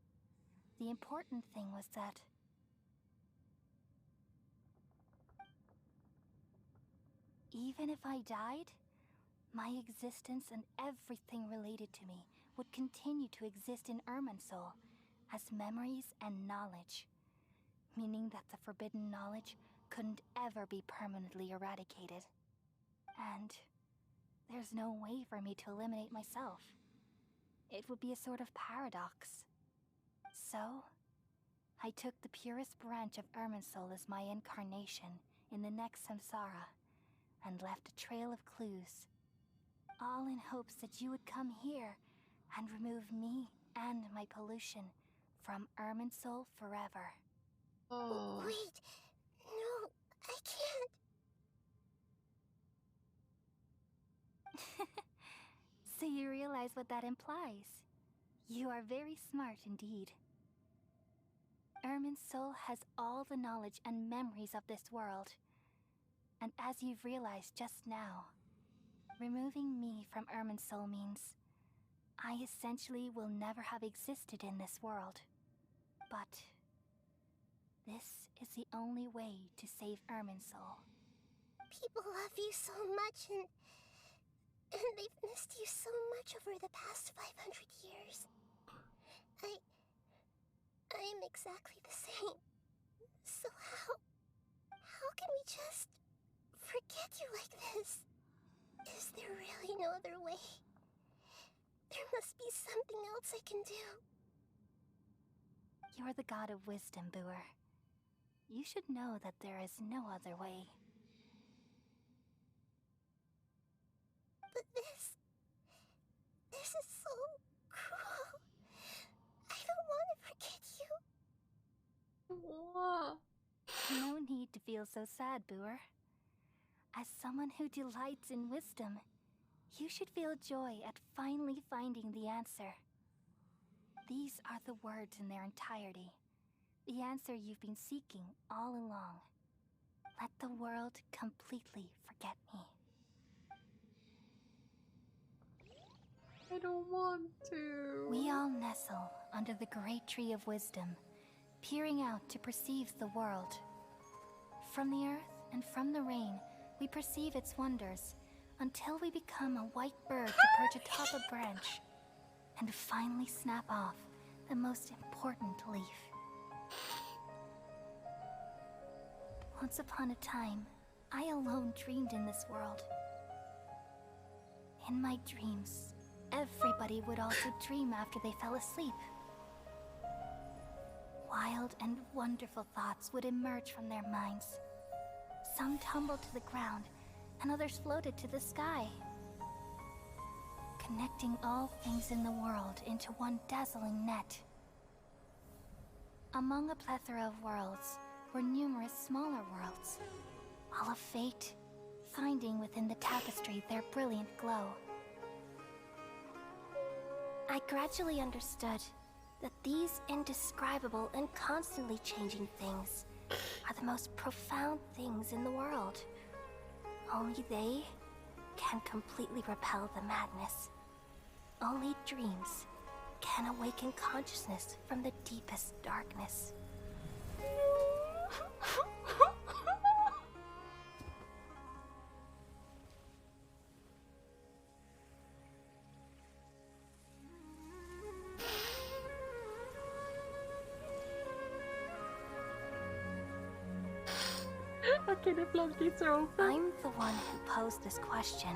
The important thing was that even if I died, my existence and everything related to me would continue to exist in Irminsul as memories and knowledge, meaning that the forbidden knowledge couldn't ever be permanently eradicated. And there's no way for me to eliminate myself. It would be a sort of paradox. So, I took the purest branch of Irminsul as my incarnation in the next samsara, and left a trail of clues, all in hopes that you would come here and remove me and my pollution from Irminsul forever. Oh. Wait, no, I can't. So you realize what that implies. You are very smart indeed. Irminsul has all the knowledge and memories of this world, And as you've realized just now, removing me from Irminsul means I essentially will never have existed in this world. But this is the only way to save Irminsul. People love you so much, and they've missed you so much over the past 500 years. I am exactly the same. So how can we just forget you like this? Is there really no other way? There must be something else I can do. You're the god of wisdom, Booer. You should know that there is no other way. But this is so cruel. I don't want to forget you. What? No need to feel so sad, Booer. As someone who delights in wisdom, you should feel joy at finally finding the answer. These are the words in their entirety. The answer you've been seeking all along. Let the world completely forget me. I don't want to. We all nestle under the great tree of wisdom, peering out to perceive the world. From the earth and from the rain, we perceive its wonders, until we become a white bird to perch atop a branch, and finally snap off the most important leaf. Once upon a time, I alone dreamed in this world. In my dreams, everybody would also dream after they fell asleep. Wild and wonderful thoughts would emerge from their minds. Some tumbled to the ground, and others floated to the sky, connecting all things in the world into one dazzling net. Among a plethora of worlds were numerous smaller worlds, all of fate, finding within the tapestry their brilliant glow. I gradually understood that these indescribable and constantly changing things are the most profound things in the world. Only they can completely repel the madness. Only dreams can awaken consciousness from the deepest darkness. Okay, the floodgates are open. I'm the one who posed this question,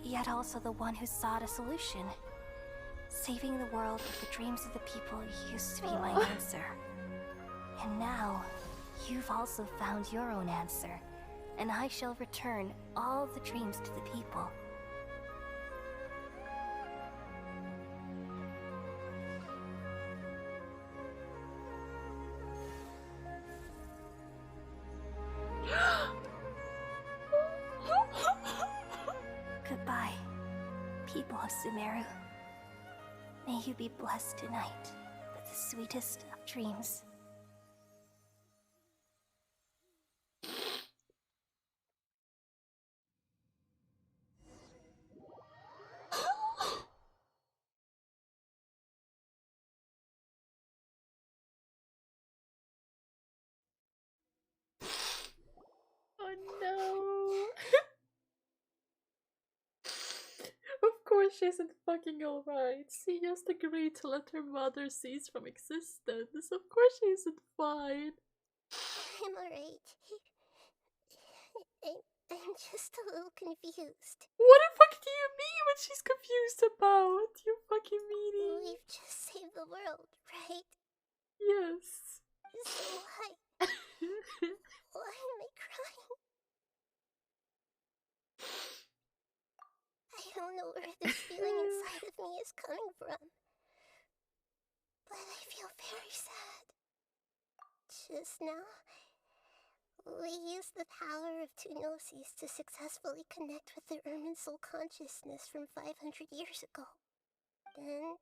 yet also the one who sought a solution. Saving the world with the dreams of the people used to be my answer. And now, you've also found your own answer, and I shall return all the dreams to the people. Goodbye, people of Sumeru. May you be blessed tonight with the sweetest of dreams. Oh no. Of course she isn't fucking alright. She just agreed to let her mother cease from existence. Of course she isn't fine. I'm alright. I'm just a little confused. What the fuck do you mean what she's confused about? You fucking meanie. We've just saved the world, right? Yes. So why? Why am I crying? I don't know where this feeling inside of me is coming from, but I feel very sad. Just now, we used the power of two gnosis to successfully connect with the Irminsul consciousness from 500 years ago. Then,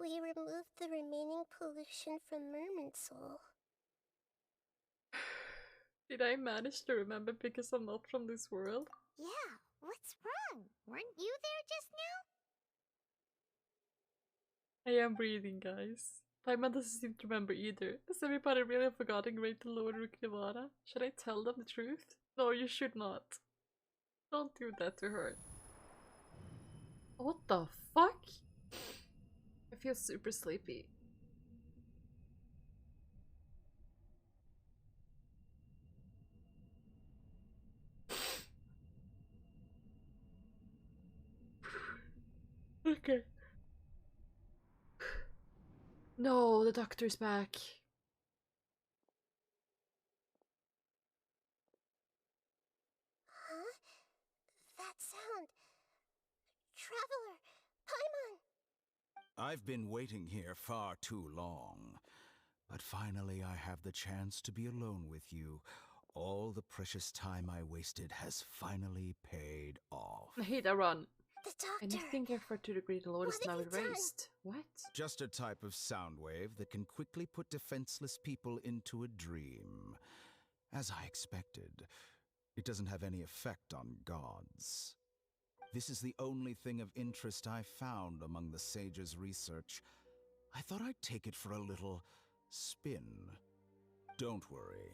we removed the remaining pollution from Irminsul. Did I manage to remember because I'm not from this world? Yeah, what's wrong? Weren't you there just now? I am breathing, guys. Paimon doesn't seem to remember either. Has everybody really forgotten Great Lord Ruknivara? Should I tell them the truth? No, you should not. Don't do that to her. What the fuck? I feel super sleepy. Okay. No, the doctor's back. Huh? That sound. Traveler! Paimon! I've been waiting here far too long. But finally I have the chance to be alone with you. All the precious time I wasted has finally paid off. I hate that run. The doctor! Anything effort to the Great Lord is What now have you done? erased. What? Just a type of sound wave that can quickly put defenseless people into a dream. As I expected, it doesn't have any effect on gods. This is the only thing of interest I found among the sage's research. I thought I'd take it for a little spin. Don't worry.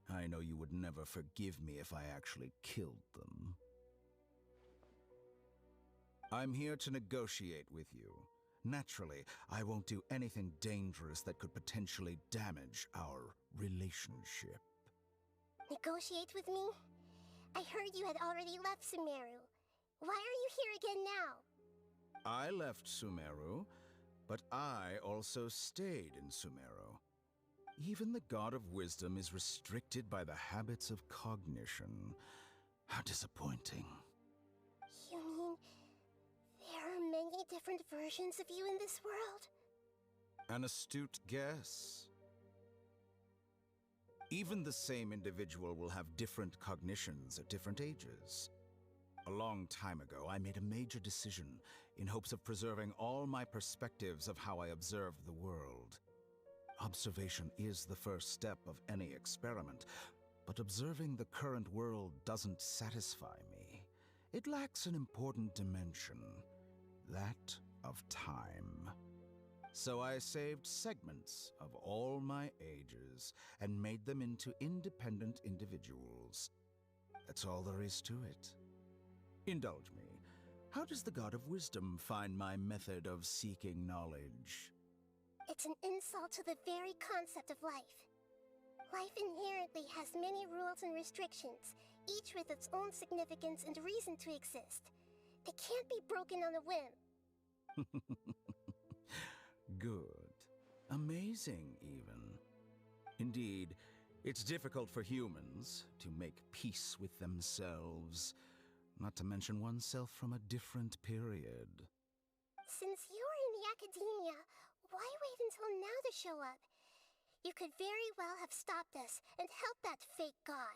I know you would never forgive me if I actually killed them. I'm here to negotiate with you. Naturally, I won't do anything dangerous that could potentially damage our relationship. Negotiate with me? I heard you had already left Sumeru. Why are you here again now? I left Sumeru, but I also stayed in Sumeru. Even the God of Wisdom is restricted by the habits of cognition. How disappointing. You mean there are many different versions of you in this world? An astute guess. Even the same individual will have different cognitions at different ages. A long time ago, I made a major decision in hopes of preserving all my perspectives of how I observed the world. Observation is the first step of any experiment, but observing the current world doesn't satisfy me. It lacks an important dimension, that of time. So I saved segments of all my ages and made them into independent individuals. That's all there is to it. Indulge me. How does the God of Wisdom find my method of seeking knowledge? It's an insult to the very concept of life. Life inherently has many rules and restrictions, each with its own significance and reason to exist. They can't be broken on a whim. Good. Amazing, even. Indeed, it's difficult for humans to make peace with themselves, not to mention oneself from a different period. Since you're in the academia, why wait until now to show up? You could very well have stopped us and helped that fake god.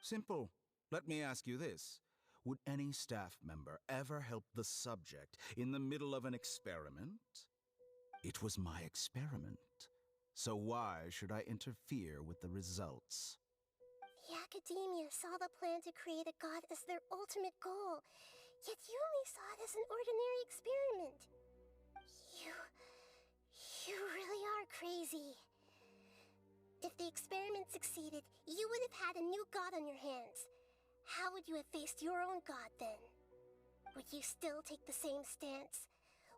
Simple. Let me ask you this. Would any staff member ever help the subject in the middle of an experiment? It was my experiment. So why should I interfere with the results? The academia saw the plan to create a god as their ultimate goal, yet you only saw it as an ordinary experiment. You really are crazy. If the experiment succeeded, you would have had a new god on your hands. How would you have faced your own god then? Would you still take the same stance?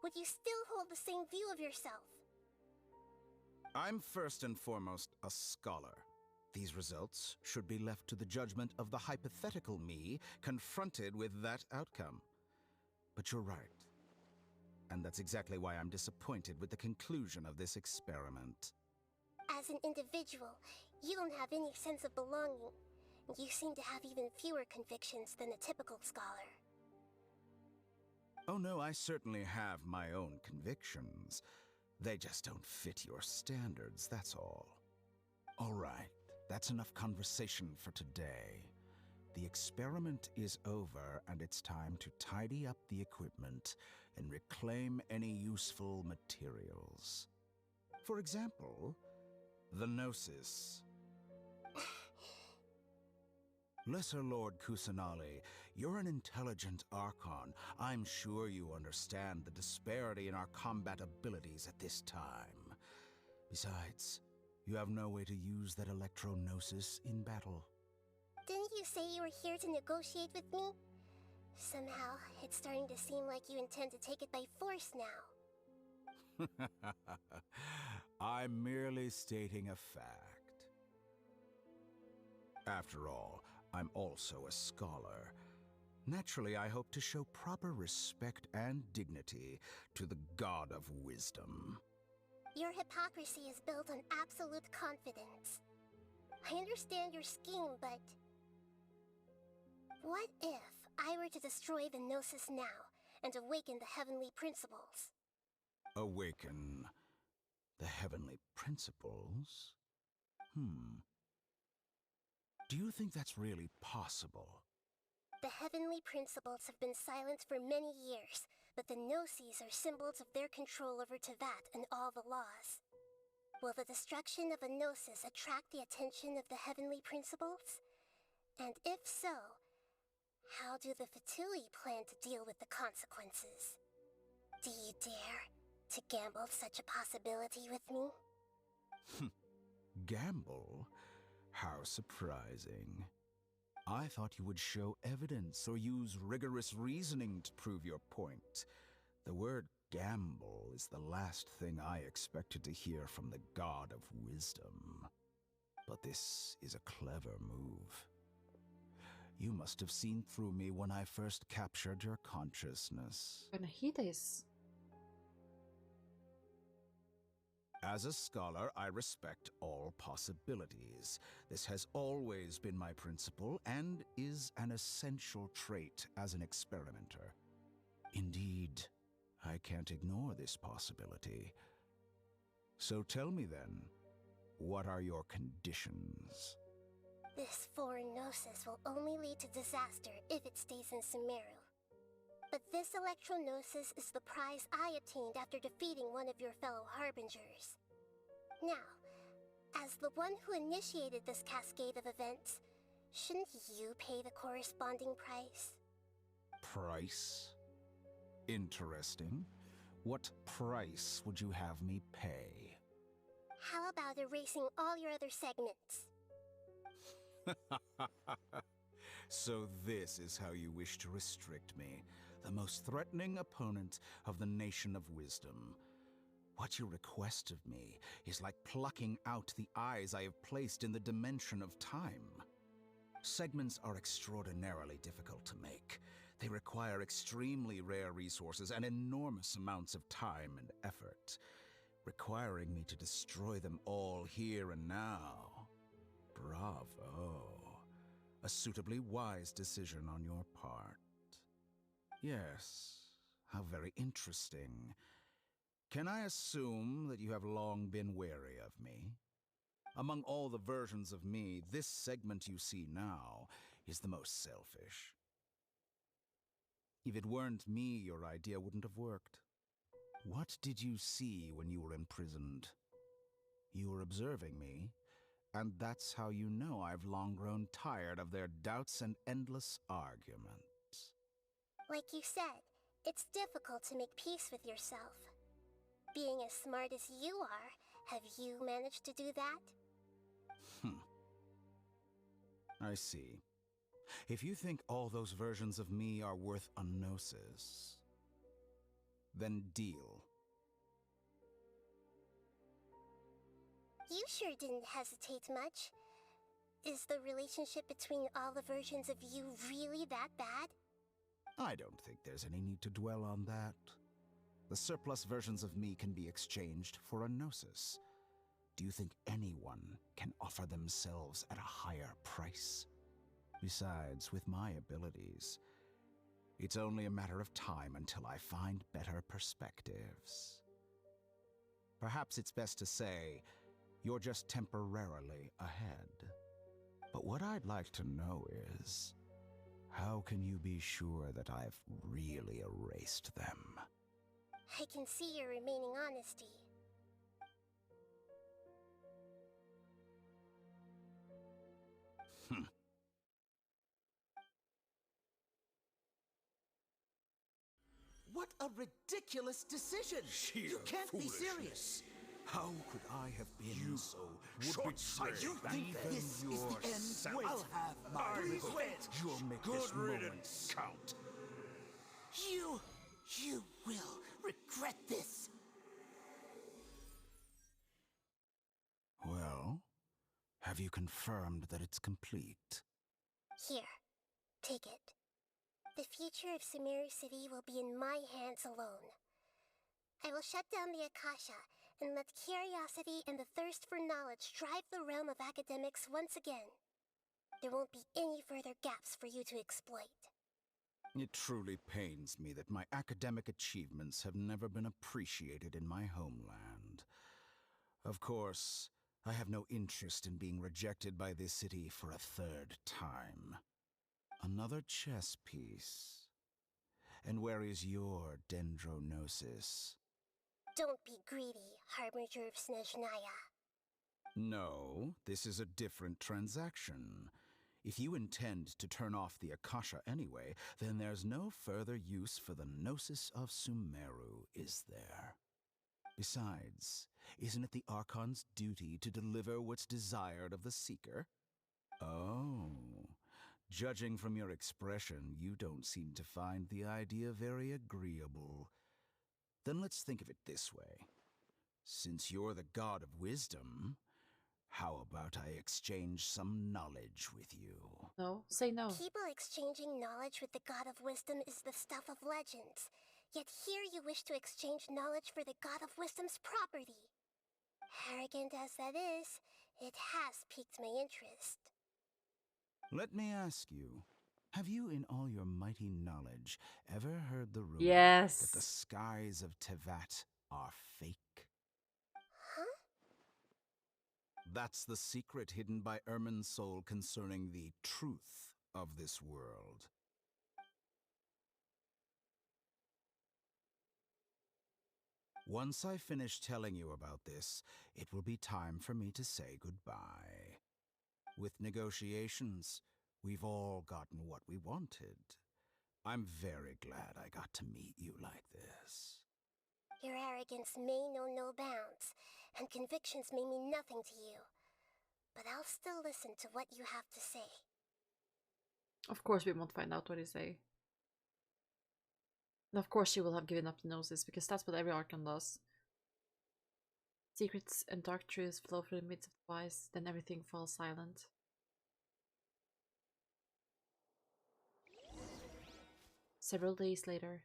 Would you still hold the same view of yourself? I'm first and foremost a scholar. These results should be left to the judgment of the hypothetical me confronted with that outcome. But you're right. And that's exactly why I'm disappointed with the conclusion of this experiment. As an individual, you don't have any sense of belonging. You seem to have even fewer convictions than a typical scholar. Oh no, I certainly have my own convictions. They just don't fit your standards, that's all. All right, that's enough conversation for today. The experiment is over, and it's time to tidy up the equipment and reclaim any useful materials. For example, the Gnosis. Lesser Lord Kusanali, you're an intelligent Archon. I'm sure you understand the disparity in our combat abilities at this time. Besides, you have no way to use that electro-gnosis in battle. Didn't you say you were here to negotiate with me? Somehow, it's starting to seem like you intend to take it by force now. I'm merely stating a fact. After all, I'm also a scholar. Naturally, I hope to show proper respect and dignity to the God of Wisdom. Your hypocrisy is built on absolute confidence. I understand your scheme, but... what if I were to destroy the Gnosis now and awaken the heavenly principles? Awaken the heavenly principles? Do you think that's really possible? The heavenly principles have been silent for many years, but the Gnosis are symbols of their control over Teyvat and all the laws. Will the destruction of a Gnosis attract the attention of the heavenly principles? And if so, how do the Fatui plan to deal with the consequences? Do you dare to gamble such a possibility with me? Gamble? How surprising. I thought you would show evidence or use rigorous reasoning to prove your point. The word gamble is the last thing I expected to hear from the God of Wisdom. But this is a clever move. You must have seen through me when I first captured your consciousness. Gonna hear this. As a scholar, I respect all possibilities. This has always been my principle and is an essential trait as an experimenter. Indeed, I can't ignore this possibility. So tell me then, what are your conditions? This foreign Gnosis will only lead to disaster if it stays in Sumeru. But this Electro-Gnosis is the prize I obtained after defeating one of your fellow Harbingers. Now, as the one who initiated this cascade of events, shouldn't you pay the corresponding price? Price? Interesting. What price would you have me pay? How about erasing all your other segments? So this is how you wish to restrict me, the most threatening opponent of the Nation of Wisdom. What you request of me is like plucking out the eyes I have placed in the dimension of time. Segments are extraordinarily difficult to make. They require extremely rare resources and enormous amounts of time and effort, requiring me to destroy them all here and now. Bravo. A suitably wise decision on your part. Yes, how very interesting. Can I assume that you have long been wary of me? Among all the versions of me, this segment you see now is the most selfish. If it weren't me, your idea wouldn't have worked. What did you see when you were imprisoned? You were observing me, and that's how you know I've long grown tired of their doubts and endless arguments. Like you said, it's difficult to make peace with yourself. Being as smart as you are, have you managed to do that? I see. If you think all those versions of me are worth a gnosis, then deal. You sure didn't hesitate much. Is the relationship between all the versions of you really that bad? I don't think there's any need to dwell on that. The surplus versions of me can be exchanged for a gnosis. Do you think anyone can offer themselves at a higher price? Besides, with my abilities, it's only a matter of time until I find better perspectives. Perhaps it's best to say, you're just temporarily ahead. But what I'd like to know is, how can you be sure that I've really erased them? I can see your remaining honesty. a ridiculous decision! Sheer You can't be foolishness. serious! How could I have been so short-sighted. You think Even this is the end? yourself. I'll have my I revenge! You'll make Good this riddance, moment Count. You will regret this! Well, have you confirmed that it's complete? Here, take it. The future of Sumeru City will be in my hands alone. I will shut down the Akasha and let curiosity and the thirst for knowledge drive the realm of academics once again. There won't be any further gaps for you to exploit. It truly pains me that my academic achievements have never been appreciated in my homeland. Of course, I have no interest in being rejected by this city for a third time. Another chess piece. And where is your dendronosis? Don't be greedy, Harbinger of Snezhnaya. No, this is a different transaction. If you intend to turn off the Akasha anyway, then there's no further use for the Gnosis of Sumeru, is there? Besides, isn't it the Archon's duty to deliver what's desired of the Seeker? Oh, judging from your expression, you don't seem to find the idea very agreeable. Then let's think of it this way. Since you're the god of wisdom, how about I exchange some knowledge with you? No, say no. People exchanging knowledge with the God of Wisdom is the stuff of legends. Yet here you wish to exchange knowledge for the God of Wisdom's property. Arrogant as that is, it has piqued my interest. Let me ask you, have you in all your mighty knowledge ever heard the rumor Yes. that the skies of Tevat are fake? Huh? That's the secret hidden by Ermin's soul concerning the truth of this world. Once I finish telling you about this, it will be time for me to say goodbye. With negotiations, we've all gotten what we wanted. I'm very glad I got to meet you like this. Your arrogance may know no bounds, and convictions may mean nothing to you. But I'll still listen to what you have to say. Of course we won't find out what they say. And of course she will have given up the Gnosis, because that's what every Archon does. Secrets and dark truths flow through the midst of the wise, then everything falls silent. Several days later.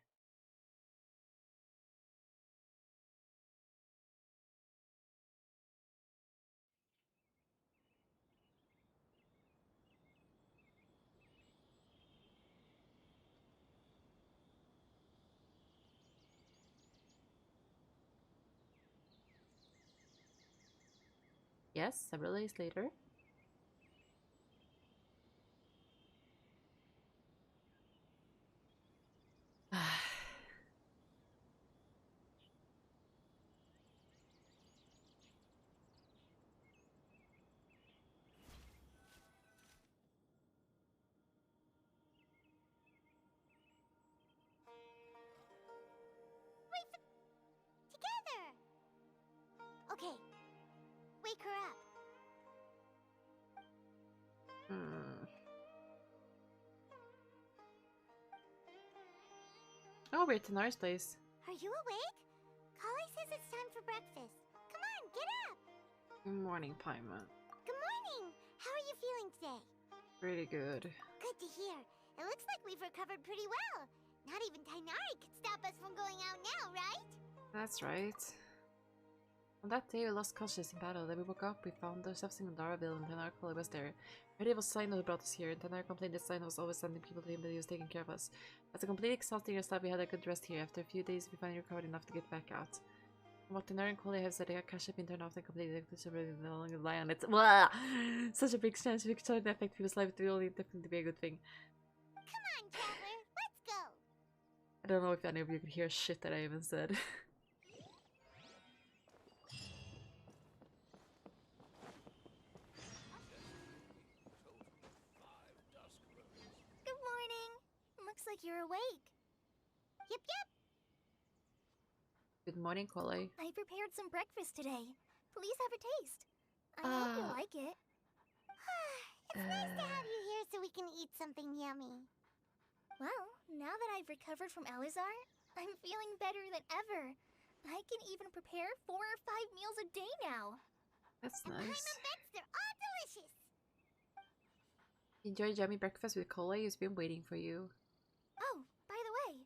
Yes, several days later. Together! Okay, wake her up. Oh, we're at Tanar's place. Are you awake? Kali says it's time for breakfast. Come on, get up! Good morning, Paimon. Good morning! How are you feeling today? Pretty good. Good to hear. It looks like we've recovered pretty well. Not even Tainari could stop us from going out now, right? That's right. On that day, we lost consciousness in battle. Then we woke up, we found ourselves in Daraville, and Tanar was there. I heard it was Sino who brought us here, and Tanar complained that Sino was always sending people to him, but he was taking care of us. After completely exhausting ourselves, we had a good rest here. After a few days, we finally recovered enough to get back out. From what Tanar and Kole have said, the Akasha had been turned off and completely no longer rely on it. Blah! Such a big chance we could try to affect people's life, it will only definitely be a good thing. Come on, Traveler, let's go! I don't know if any of you could hear shit that I even said. Good morning! Looks like you're awake. Yep, yep! Good morning, Coley. I prepared some breakfast today. Please have a taste. I hope you'll like it. It's nice to have you here so we can eat something yummy. Well, now that I've recovered from Alizar, I'm feeling better than ever. I can even prepare 4 or 5 meals a day now. That's And nice. Paimon bets they're all delicious. Enjoy yummy breakfast with Coley. He's been waiting for you. Oh, by the way,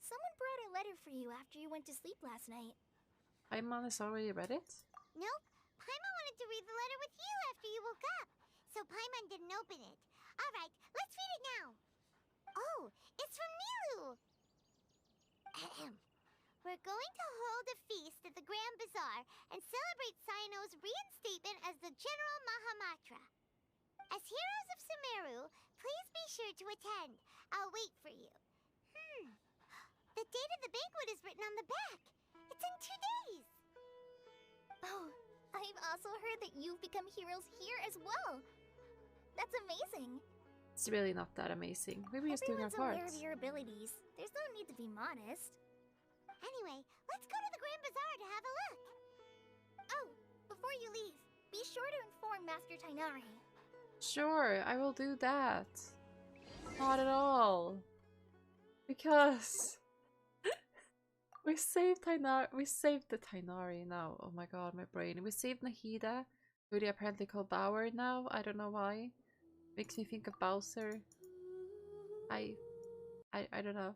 someone brought a letter for you after you went to sleep last night. Paimon has already read it? Nope. Paimon wanted to read the letter with you after you woke up. So Paimon didn't open it. Alright, let's read it now. Oh, it's from Nilu. Ahem. We're going to hold a feast at the Grand Bazaar and celebrate Cyano's reinstatement as the General Mahamatra. As heroes of Sumeru, please be sure to attend. I'll wait for you. The date of the banquet is written on the back. It's in 2 days. Oh, I've also heard that you've become heroes here as well. That's amazing. It's really not that amazing. Maybe just doing our Everyone's aware parts. of your abilities. There's no need to be modest. Anyway, let's go to the Grand Bazaar to have a look. Oh, before you leave, be sure to inform Master Tainari. Sure, I will do that. Not at all. Because we saved the Tainari now. Oh my god, my brain. We saved Nahida, who they apparently call Bauer now. I don't know why. Makes me think of Bowser. I don't know.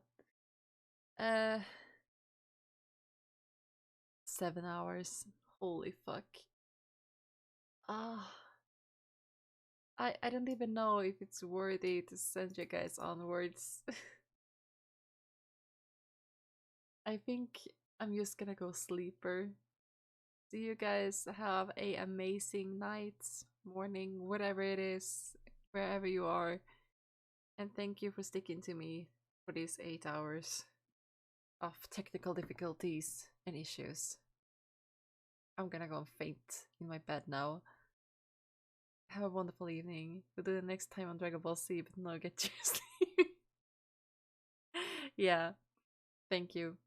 7 hours. Holy fuck. I don't even know if it's worthy to send you guys onwards. I think I'm just gonna go sleeper. So you guys have a amazing night, morning, whatever it is, wherever you are. And thank you for sticking to me for these 8 hours of technical difficulties and issues. I'm gonna go and faint in my bed now. Have a wonderful evening. We'll do the next time on Dragon Ball Z, but no, get your sleep. Yeah, thank you.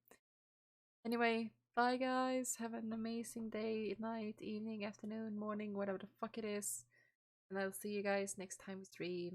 Anyway, bye guys. Have an amazing day, night, evening, afternoon, morning, whatever the fuck it is. And I'll see you guys next time we stream.